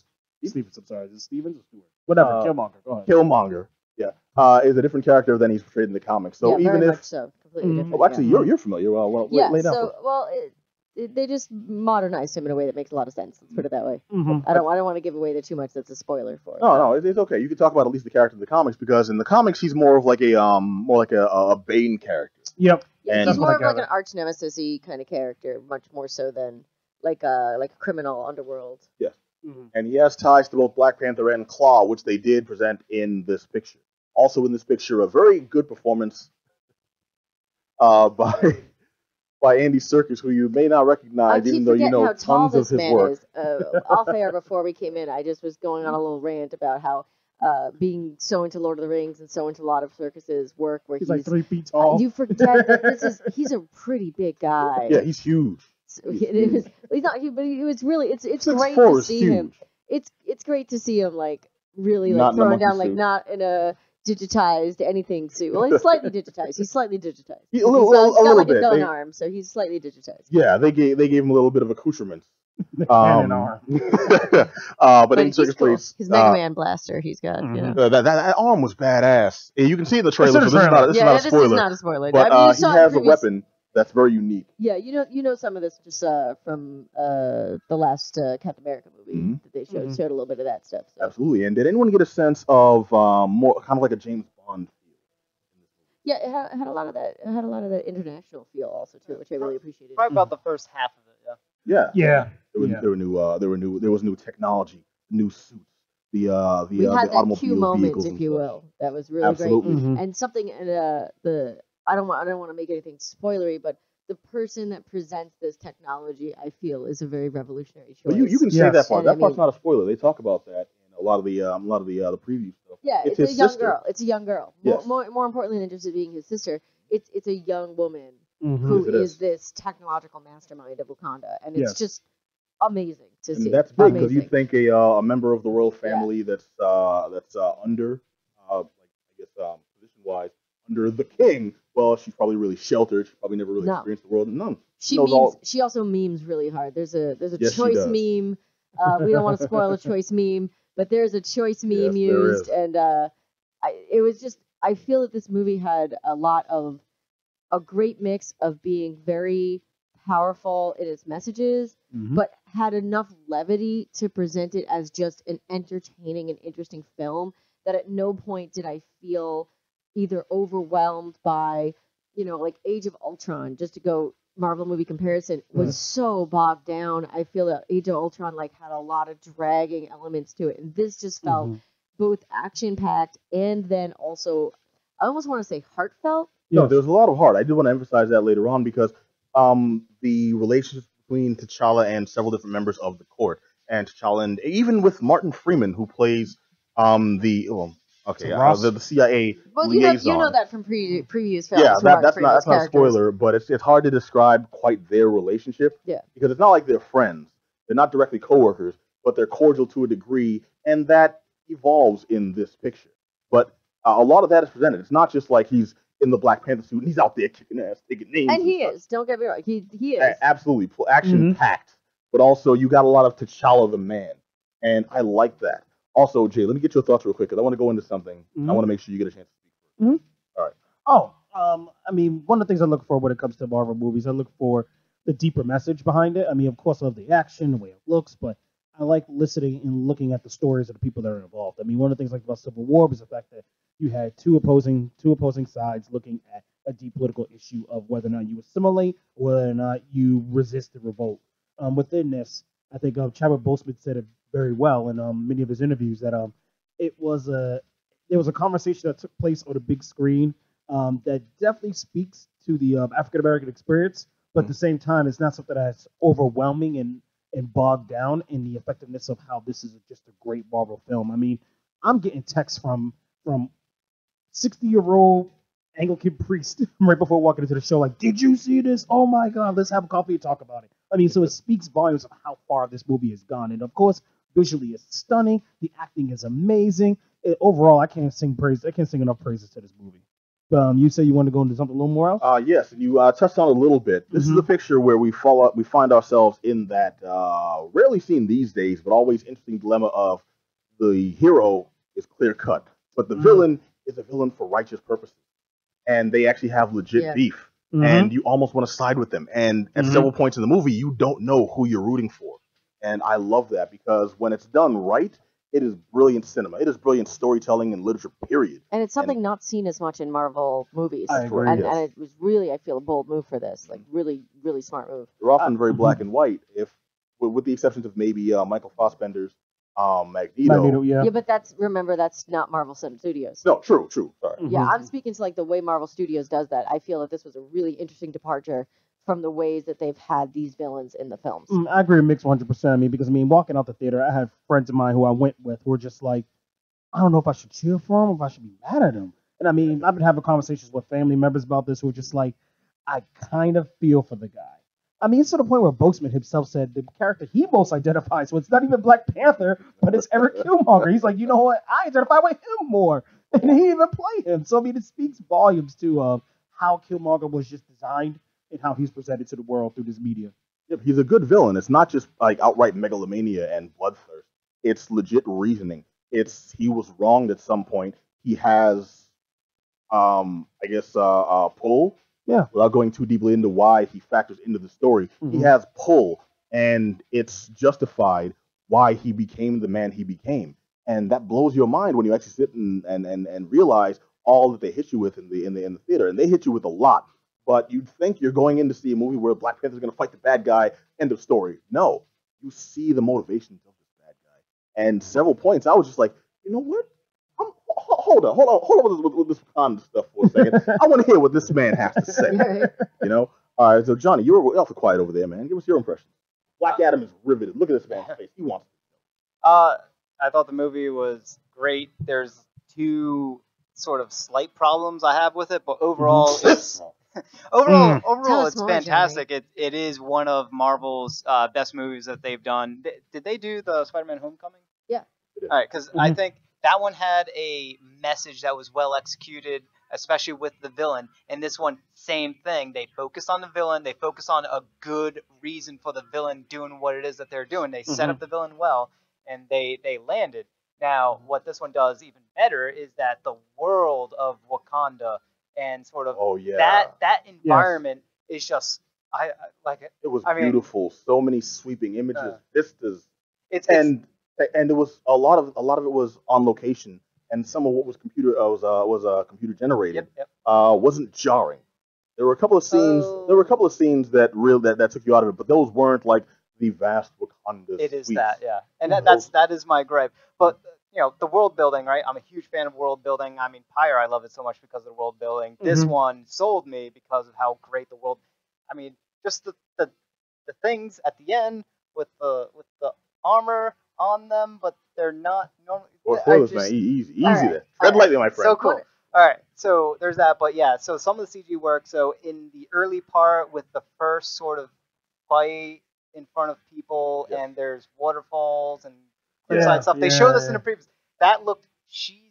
Stevens, I'm sorry. Is it Stevens or Stewart? Whatever, Killmonger. Go ahead. Killmonger, yeah, is a different character than he's portrayed in the comics. So yeah, even very if, much so. Completely different. oh, actually, yeah. you're familiar. Well, Yeah, lay down so, first. well, they just modernized him in a way that makes a lot of sense. Let's put it that way. Mhm. I don't want to give away too much. That's a spoiler for it. No, it's okay. You can talk about at least the character in the comics because in the comics he's more of like a Bane character. Yep. Yeah, And- he's That's what more I of like gather. an arch nemesis-y kind of character, much more so than like a criminal underworld. Mhm. And he has ties to both Black Panther and Claw, which they did present in this picture. Also in this picture, a very good performance by Andy Serkis, who you may not I recognize, keep even though you forgetting know how tall tons of this his man work. is. Off air before we came in, I just was going on a little rant about how being so into Lord of the Rings and so into a lot of Serkis's work, where He's like 3 feet tall. you forget that he's a pretty big guy. Yeah, he's huge. So he's not huge, but he was really it's great 6'4" to is see huge. him. It's great to see him like really Not like in a throwing monkey down like suit. not in a digitized anything suit. Well, he's slightly digitized. He's slightly digitized. A little he's got like bit. a gun They- arm, so he's slightly digitized. Yeah, they gave him a little bit of accoutrement. The cannon arm. But in he's Circus cool. Place, His Mega Man blaster he's got. You know. that arm was badass. You can see in the trailer, in so the trailer. this is Yeah, not a this spoiler. is not a spoiler. But I mean, you he saw it has a previous- weapon that's very unique. Yeah, you know some of this just from the last Captain America movie Mhm. that they showed a little bit of that stuff. So. Absolutely. And did anyone get a sense of more kind of like a James Bond feel? Yeah, it had a lot of that. It had a lot of that international feel also too, which I really appreciated. Probably about the first half of it. Yeah. Yeah. There was new technology, new suits. We The had that automobile Q moment, vehicles if and you such. will. That was really Absolutely. great. Mhm. And something in the I don't want to make anything spoilery, but the person that presents this technology, I feel, is a very revolutionary choice. But you can say Yes. that part. And That I part's mean- not a spoiler. They talk about that in a lot of the preview stuff. Yeah, it's his a young sister. girl. It's a young girl. Yes. More importantly than just it being his sister, it's a young woman Mhm. who Yes, it is is. this technological mastermind of Wakanda, and it's Yes. just amazing to see. And that's big because you Amazing. think a member of the royal family that's under, like I guess position wise, under the king. Well, she's probably really sheltered. She probably never really No. experienced the world. None. She knows all- She also memes really hard. There's a Yes, she choice does. meme. We don't want to spoil a choice meme, but there's a choice meme Yes, there used, is. and it was just. I feel that this movie had a great mix of being very powerful in its messages, Mhm. but had enough levity to present it as just an entertaining and interesting film that at no point did I feel either overwhelmed by, like Age of Ultron, just to go Marvel movie comparison, was so bogged down. I feel that Age of Ultron had a lot of dragging elements to it, and this just felt both action packed and then also, I almost want to say heartfelt. No, there was a lot of heart. I do want to emphasize that later on because the relationship between T'Challa and several different members of the court, and T'Challa, and even with Martin Freeman, who plays the CIA Well, liaison. you know that from previous films. Yeah, from Martin that's Freeman's not a characters. spoiler, but it's hard to describe quite their relationship. Yeah. Because it's not like they're friends. They're not directly coworkers, but they're cordial to a degree, and that evolves in this picture. But a lot of that is presented. It's not just like he's in the Black Panther suit and he's out there kicking ass, taking names. And he is. Don't get me wrong. He is. Absolutely. Action packed. But also, you got a lot of T'Challa the man. And I like that. Also, Jay, let me get your thoughts real quick because I want to go into something. I want to make sure you get a chance to speak. All right. Oh, I mean, one of the things I look for when it comes to Marvel movies, I look for the deeper message behind it. I mean, of course, I love the action, the way it looks, but I like listening and looking at the stories of the people that are involved. I mean, one of the things I like about Civil War was the fact that you had two opposing sides looking at a deep political issue of whether or not you assimilate or whether or not you resist the revolt. Within this, I think Chadwick Boseman said it very well in many of his interviews that there was a conversation that took place on a big screen that definitely speaks to the African American experience, but at the same time, it's not something that's overwhelming and bogged down in the effectiveness of how this is just a great Marvel film. I mean, I'm getting texts from 60-year-old Anglican priest right before walking into the show, like, "Did you see this? Oh my God, let's have a coffee and talk about it." I mean, so it speaks volumes of how far this movie has gone, and of course, visually it's stunning. The acting is amazing. Overall, I can't sing enough praises to this movie. You say you want to go into something a little more else? Yes, and you touched on it a little bit. This is a picture where we find ourselves in that rarely seen these days, but always interesting dilemma of the hero is clear cut, but the villain is a villain for righteous purposes, and they actually have legit beef, and you almost want to side with them. And at several points in the movie, you don't know who you're rooting for, and I love that because when it's done right, it is brilliant cinema. It is brilliant storytelling and literature, period. And it's something not seen as much in Marvel movies. I agree, and, yes. and it was really, I feel, a bold move for this. Like, really, really smart move. They're often very black and white, with the exceptions of maybe Michael Fassbender's Magneto. Yeah, but that's not Marvel Studios. No, true. Sorry. Yeah, I'm speaking to like the way Marvel Studios does that. I feel that this was a really interesting departure from the ways that they've had these villains in the films. I agree with Mix 100%. I mean, because walking out the theater, I had friends of mine who I went with who were just like, I don't know if I should cheer for him, if I should be mad at him. And I mean, I've been having conversations with family members about this who are just like, I kind of feel for the guy. I mean, it's to the point where Boseman himself said the character he most identifies with, it's not even Black Panther, but it's Eric Killmonger. He's like, you know what? I identify with him more. And he even played him. So, I mean, it speaks volumes to how Killmonger was just designed and how he's presented to the world through this media. Yep, he's a good villain. It's not just like outright megalomania and bloodthirst. It's legit reasoning. He was wronged at some point. He has, pull. Yeah. Without going too deeply into why he factors into the story, he has pull, and it's justified why he became the man he became, and that blows your mind when you actually sit and realize all that they hit you with in the theater, and they hit you with a lot. But you'd think you're going in to see a movie where Black Panther's going to fight the bad guy. End of story. No, you see the motivations of this bad guy, and several points I was just like, you know what? Hold on with this Wakanda stuff for a second. I want to hear what this man has to say. You know? All right, so Johnny, you were awfully quiet over there, man. Give us your impression. Black Adam is riveted. Look at this man's face. He wants to. I thought the movie was great. There's two sort of slight problems I have with it, but overall, it's fantastic. It is one of Marvel's best movies that they've done. Did they do the Spider-Man Homecoming? Yeah. All right, because I think that one had a message that was well executed, especially with the villain. And this one, same thing. They focus on the villain. They focus on a good reason for the villain doing what it is that they're doing. They set up the villain well, and they landed. Now, what this one does even better is that the world of Wakanda and sort of that environment is just I like it. It was beautiful. So many sweeping images, vistas, and it was a lot of it was on location, and some of what was computer generated. Wasn't jarring. There were a couple of scenes. There were a couple of scenes that took you out of it, but those weren't like the vast Wakanda. It is that, yeah, and that is my gripe. But the world building, right? I'm a huge fan of world building. I mean, Pyre, I love it so much because of the world building. This one sold me because of how great the world. I mean, just the things at the end with the armor on them, but they're not normally. Well, spoilers, man. Easy right. there. Tread lightly, my friend. So cool. All right, so there's that, but yeah, so some of the CG work. So in the early part with the first sort of fight in front of people, and there's waterfalls and cliffside stuff. They showed this in the previews. That looked cheesy.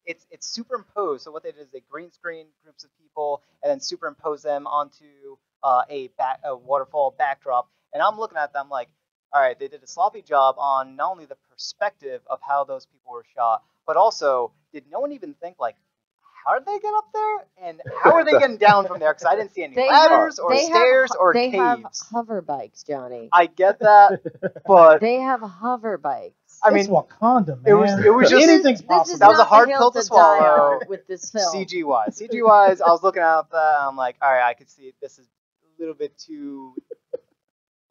It's superimposed. So what they did is they green screen groups of people and then superimpose them onto a waterfall backdrop. And I'm looking at them like, all right, they did a sloppy job on not only the perspective of how those people were shot, but also did no one even think like, how did they get up there and how are they getting down from there? Because I didn't see any ladders or stairs or caves. They have hover bikes, Johnny. I get that, but they have hover bikes. I mean, it's Wakanda, man. It was just anything's possible. That was a hard pill to swallow with this film. CG wise, I was looking at that. I'm like, all right, I could see this is a little bit too.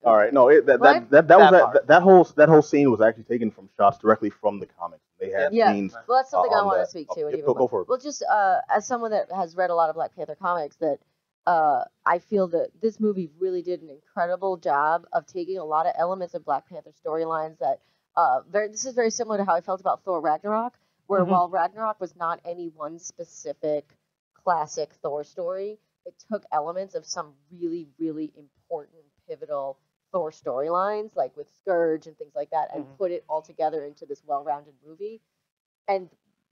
All right, no, that whole scene was actually taken from shots directly from the comics. They had scenes. Well, that's something I want to speak to. Go for it. Well, just as someone that has read a lot of Black Panther comics, that I feel that this movie really did an incredible job of taking a lot of elements of Black Panther storylines that this is very similar to how I felt about Thor Ragnarok, where while Ragnarok was not any one specific classic Thor story, it took elements of some really, really important, pivotal Thor storylines, like with Scourge and things like that, and put it all together into this well-rounded movie. And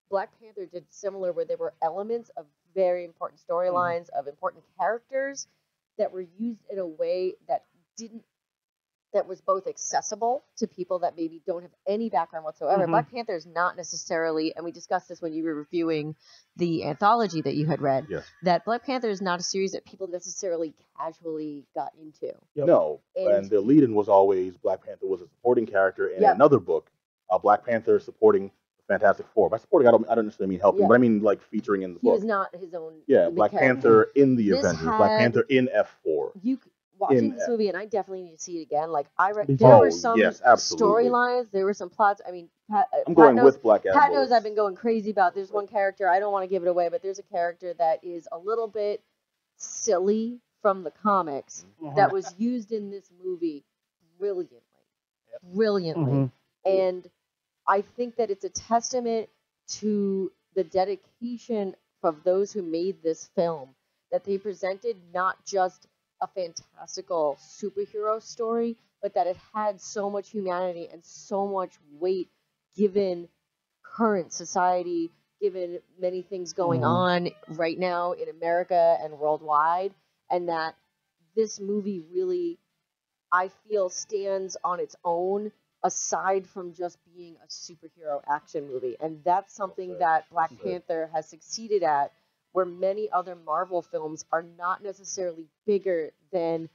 Black Panther did similar, where there were elements of very important storylines, of important characters that were used in a way that was both accessible to people that maybe don't have any background whatsoever. Black Panther is not necessarily, and we discussed this when you were reviewing the anthology that you had read, that Black Panther is not a series that people necessarily casually got into. No, and the lead-in was always Black Panther was a supporting character in another book, Black Panther supporting the Fantastic Four. By supporting, I don't necessarily mean helping, but I mean like featuring in the book. He was not his own. Black Panther in the Avengers, Black Panther in F4. Watching this movie, and I definitely need to see it again. Like there were some storylines, there were some plots. I mean, I'm going with Black Adam. Pat knows I've been going crazy about. There's one character, I don't want to give it away, but there's a character that is a little bit silly from the comics that was used in this movie brilliantly. And I think that it's a testament to the dedication of those who made this film, that they presented not just a fantastical superhero story, but that it had so much humanity and so much weight given current society, given many things going on right now in America and worldwide, and that this movie really, I feel, stands on its own aside from just being a superhero action movie. And that's something that Black Panther has succeeded at, where many other Marvel films are not necessarily bigger than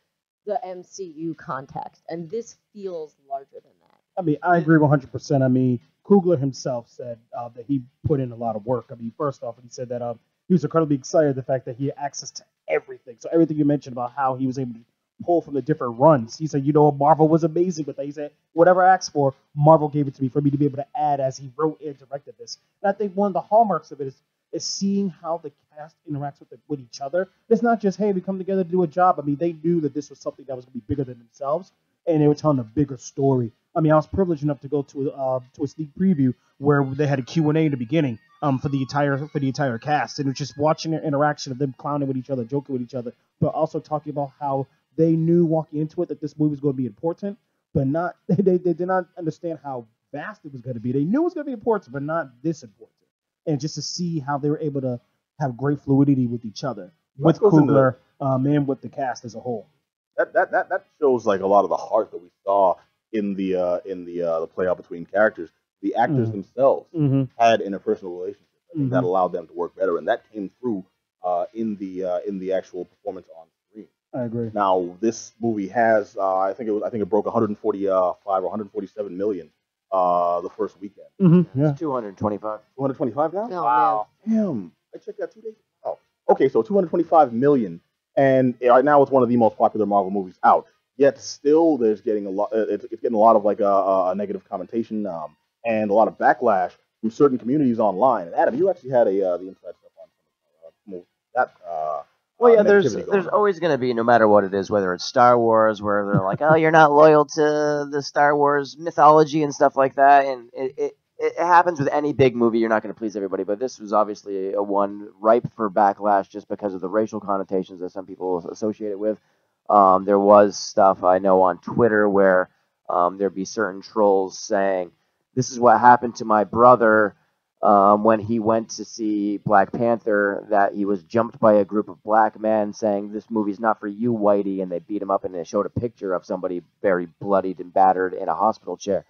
the MCU context. And this feels larger than that. I mean, I agree 100%. I mean, Coogler himself said that he put in a lot of work. I mean, first off, he said that he was incredibly excited the fact that he had access to everything. So everything you mentioned about how he was able to pull from the different runs. He said, Marvel was amazing with that. He said, whatever I asked for, Marvel gave it to me for me to be able to add as he wrote and directed this. And I think one of the hallmarks of it is seeing how the cast interacts with each other. It's not just, hey, we come together to do a job. I mean, they knew that this was something that was going to be bigger than themselves, and they were telling a bigger story. I mean, I was privileged enough to go to a sneak preview where they had a Q&A in the beginning for the entire cast, and it was just watching their interaction of them clowning with each other, joking with each other, but also talking about how they knew walking into it that this movie was going to be important, but not they did not understand how vast it was going to be. They knew it was going to be important, but not this important. And just to see how they were able to have great fluidity with each other, with Coogler, and with the cast as a whole. That shows like a lot of the heart that we saw in the play out between characters. The actors themselves had interpersonal relationships. I think that allowed them to work better, and that came through in the actual performance on screen. I agree. Now this movie has I think it broke 145 or 147 million the first weekend. Yeah. 225. 225 now? Oh, Wow. Damn. I checked that 2 days ago. Oh. Okay, so 225 million, and right now it's one of the most popular Marvel movies out. Yet still, there's getting a lot. It's getting a lot of like a negative commentation and a lot of backlash from certain communities online. And Adam, you actually had the inside stuff on that. Well, yeah, negativity there's going on. always going to be, no matter what it is, whether it's Star Wars, where they're like, oh, you're not loyal to the Star Wars mythology and stuff like that, and it happens with any big movie. You're not going to please everybody, but this was obviously a one ripe for backlash just because of the racial connotations that some people associate it with. There was stuff I know on Twitter where there'd be certain trolls saying, this is what happened to my brother when he went to see Black Panther, that he was jumped by a group of black men saying, this movie's not for you, Whitey, and they beat him up, and they showed a picture of somebody very bloodied and battered in a hospital chair.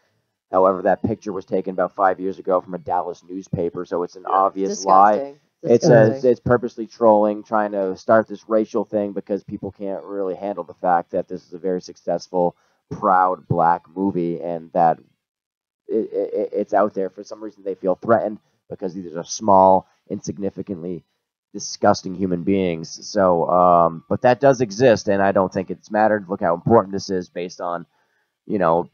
However, that picture was taken about 5 years ago from a Dallas newspaper, so it's an obvious lie. It's purposely trolling, trying to start this racial thing because people can't really handle the fact that this is a very successful, proud black movie, and that it's out there. For some reason, they feel threatened because these are small, insignificantly disgusting human beings. So, but that does exist, and I don't think it's mattered. Look how important this is based on,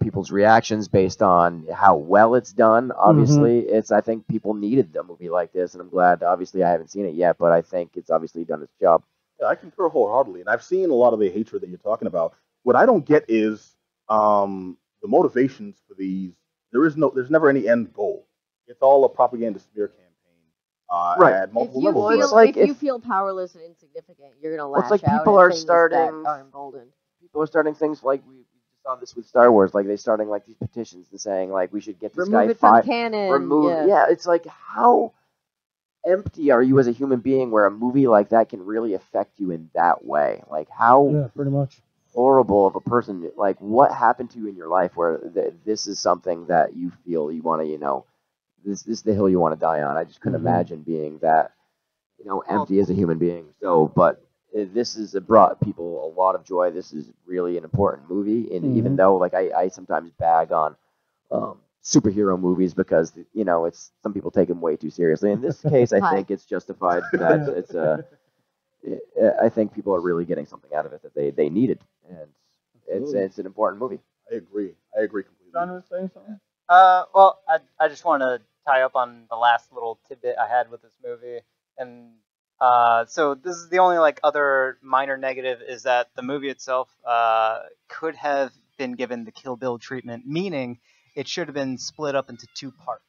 people's reactions, based on how well it's done. Obviously, I think people needed a movie like this, and I'm glad. Obviously, I haven't seen it yet, but I think it's obviously done its job. Yeah, I concur wholeheartedly, and I've seen a lot of the hatred that you're talking about. What I don't get is the motivations for these. There's never any end goal. It's all a propaganda smear campaign. Right. At multiple If you levels. feel, if you feel powerless and insignificant, you're gonna lash It's like out. people at are things starting. that are emboldened. People are starting things like we saw this with Star Wars. Like they're starting like these petitions and saying like we should get this Remove guy it from canon. removed. Yeah, it's like how empty are you as a human being where a movie like that can really affect you in that way? Like how pretty much horrible of a person, like what happened to you in your life where this is something that you feel you want to, this is the hill you want to die on. I just couldn't imagine being that, empty as a human being. So, but this has brought people a lot of joy. This is really an important movie, and even though like I sometimes bag on superhero movies because it's some people take them way too seriously. In this case, I think it's justified that it's I think people are really getting something out of it that they needed, and it's an important movie. I agree completely. John was saying something. Well, I just want to tie up on the last little tidbit I had with this movie, and so this is the only other minor negative is that the movie itself could have been given the Kill Bill treatment, meaning it should have been split up into two parts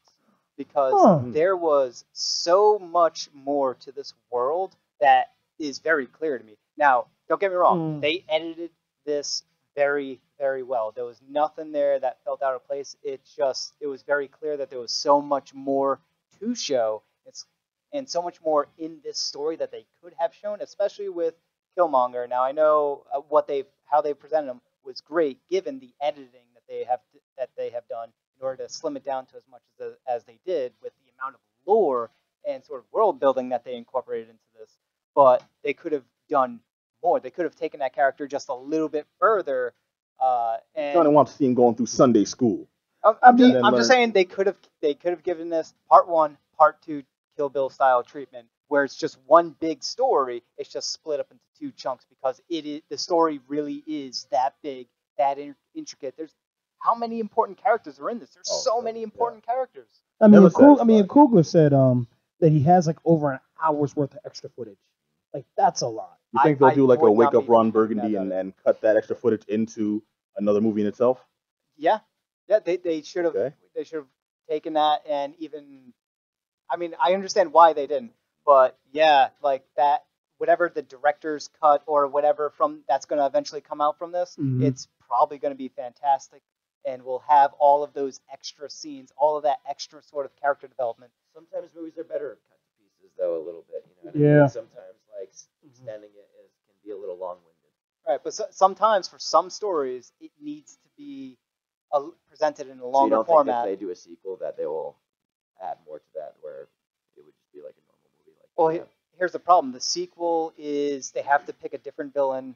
because there was so much more to this world that is very clear to me. Now, don't get me wrong, they edited this very, very well. There was nothing there that felt out of place. It was very clear that there was so much more to show. And so much more in this story that they could have shown, especially with Killmonger. Now I know how they presented him was great, given the editing that they have done in order to slim it down to as much as they did with the amount of lore and sort of world building that they incorporated into this. But they could have done more. They could have taken that character just a little bit further. And Johnny wants to see him going through Sunday school. I'm just saying they could have given this part 1, part 2 Kill Bill style treatment, where it's just one big story. It's just split up into two chunks because the story really is that big, that intricate. There's how many important characters are in this? There's so many important characters. I mean, Coogler said that he has over an hour's worth of extra footage. That's a lot. You think they'll do a wake up Ron Burgundy and cut that extra footage into another movie in itself? Yeah, they should have. Okay. They should have taken that and even. I mean, I understand why they didn't, but yeah, that whatever the director's cut or whatever that's going to eventually come out from this, it's probably going to be fantastic, and we'll have all of those extra scenes, all of that extra sort of character development. Sometimes movies are better cut to pieces, though, a little bit. Yeah. Sometimes extending it can be a little long-winded. Right, but sometimes for some stories, it needs to be presented in a longer format. So you don't think if they do a sequel that they will add more to that, where it would just be like a normal movie? Here's the problem. The sequel is they have to pick a different villain.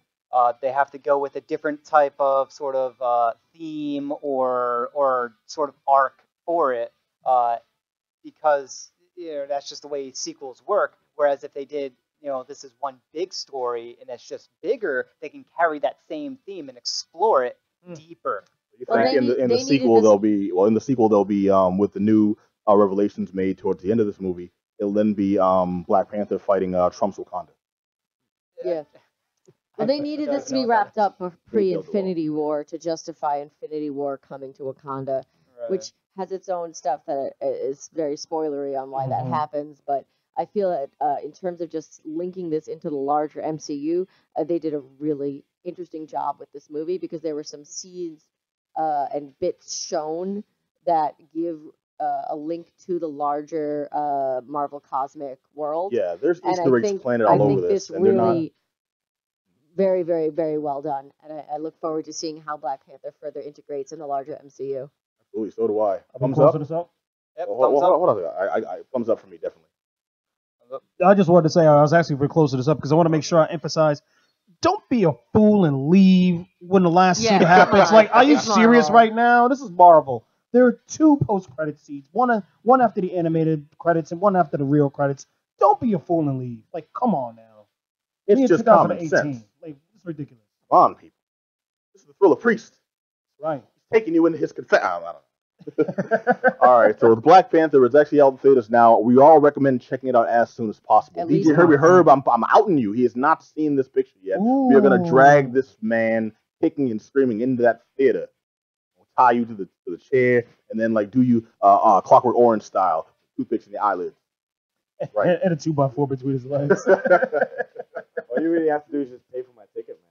They have to go with a different type of sort of theme or sort of arc for it, because that's just the way sequels work. Whereas if they did, this is one big story and it's just bigger, they can carry that same theme and explore it deeper. You think in the sequel they'll be with the new revelations made towards the end of this movie, it'll then be Black Panther fighting Trump's Wakanda. Yeah. Well, they needed this to be wrapped up pre-Infinity War to justify Infinity War coming to Wakanda, which has its own stuff that is very spoilery on why that happens. But I feel that in terms of just linking this into the larger MCU, they did a really interesting job with this movie because there were some seeds and bits shown that give a link to the larger Marvel cosmic world. Yeah, there's Easter eggs planted all over this. And really very, very, very well done. And I look forward to seeing how Black Panther further integrates in the larger MCU. Absolutely, so do I. Thumbs up? This up? Yep, Hold on. Thumbs up for me, definitely. I just wanted to say I was asking for close this up because I want to make sure I emphasize. Don't be a fool and leave when the last scene happens. Like, are you serious right now? This is Marvel. There are 2 post-credit scenes, one after the animated credits and one after the real credits. Don't be a fool and leave. Like, come on now. It's just common sense. Like, it's ridiculous. Come on, people. This is the Thriller Priest. Right. He's taking you into his confession. I don't know. All right, so the Black Panther is actually out in theaters now. We all recommend checking it out as soon as possible. DJ Herb, I'm outing you. He has not seen this picture yet. We are going to drag this man kicking and screaming into that theater. We'll tie you to the chair and then like do you Clockwork Orange style, toothpicks in the eyelids. Right. And a 2x4 between his legs. All you really have to do is just pay for my ticket, man.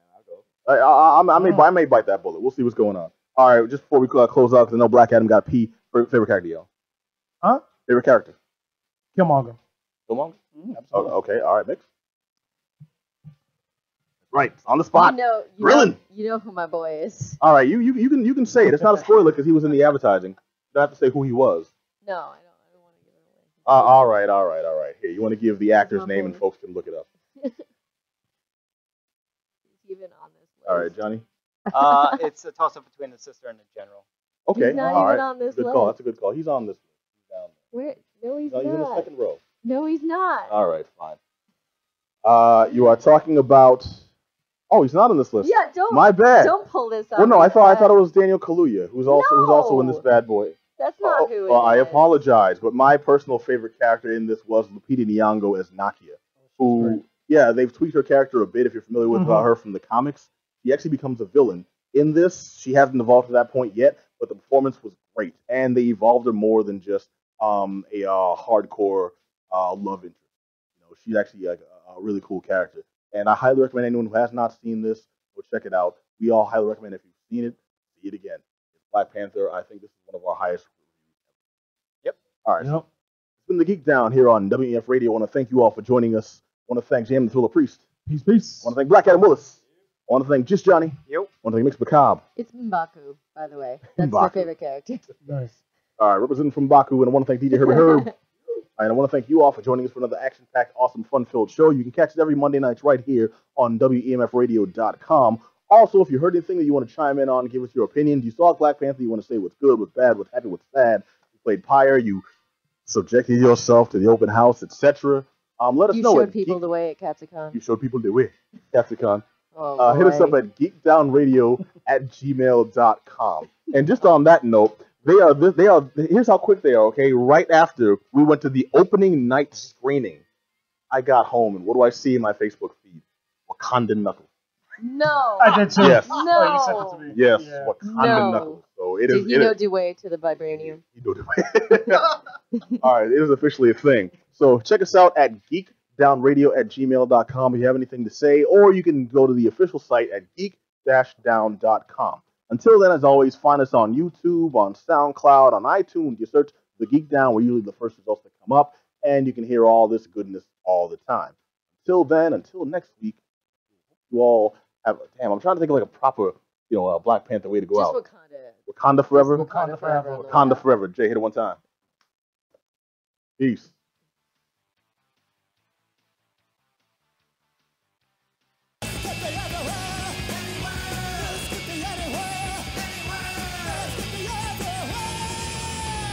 I'll go. I may bite that bullet. We'll see what's going on. All right, just before we close out, because I know Black Adam got P. Favorite character, yo? Huh? Favorite character? Killmonger. Killmonger? Absolutely. Oh, okay, all right, Mix. Right, on the spot. You know who my boy is. All right, you can say it. It's not a spoiler because he was in the advertising. You don't have to say who he was. No, I don't want to give it away. All right. Here, you want to give the actor's name and folks can look it up. He's even on this list. All right, Johnny. It's a toss-up between the sister and the general. Okay, He's not all even right. on this Good list. call. That's a good call. He's on this list. He's down Where? No, he's there. No, he's in the not. second row. No, he's not. All right, fine. You are talking about. Oh, he's not on this list. Yeah, don't. My bad. Don't pull this up. Well, no, I thought it was Daniel Kaluuya, who's also in this bad boy. That's not who it well, is. I apologize, but my personal favorite character in this was Lupita Nyong'o as Nakia, who, they've tweaked her character a bit. If you're familiar with her from the comics, she actually becomes a villain. In this, she hasn't evolved to that point yet, but the performance was great, and they evolved her more than just a hardcore love interest. You know, she's actually a really cool character, and I highly recommend anyone who has not seen this go check it out. We all highly recommend if you've seen it, see it again. It's Black Panther. I think this is one of our highest reviews. Yep. All right. So it's been the Geek Down here on WEMF Radio. I want to thank you all for joining us. I want to thank Jam the Thriller Priest. Peace. I want to thank Black Adam Willis. I want to thank Just Johnny. Yep. I want to thank Mix Macabre. It's M'Baku, by the way. That's my favorite character. Nice. All right, representing from Baku, and I want to thank DJ Herbie Herb. And I want to thank you all for joining us for another action-packed, awesome, fun-filled show. You can catch it every Monday nights right here on WEMFradio.com. Also, if you heard anything that you want to chime in on, give us your opinions. You saw Black Panther, you want to say what's good, what's bad, what's happy, what's sad. You played Pyre, you subjected yourself to the open house, etc. Let us know. You showed people the way at Katsucon. You showed people the way at Katsucon. Oh, hit us up at geekdownradio@gmail.com. And just on that note, they are. Here's how quick they are. Okay, right after we went to the opening night screening, I got home and what do I see in my Facebook feed? Wakandan Knuckles. No. I did too. Yes. No. Oh, you sent it to me. Yes, Yeah. Wakandan Knuckles. So it is. Did you know Dewey to the vibranium? All right, it is officially a thing. So check us out at geekdownradio@gmail.com if you have anything to say, or you can go to the official site at geek-down.com. Until then, as always, find us on YouTube, on SoundCloud, on iTunes. You search The Geek Down, we're usually the first results that come up, and you can hear all this goodness all the time. Until then, until next week, you all have. Damn, I'm trying to think of like a proper, Black Panther way to go Just out. Wakanda. Wakanda forever. Wakanda forever. Wakanda forever. Jay, hit it one time. Peace.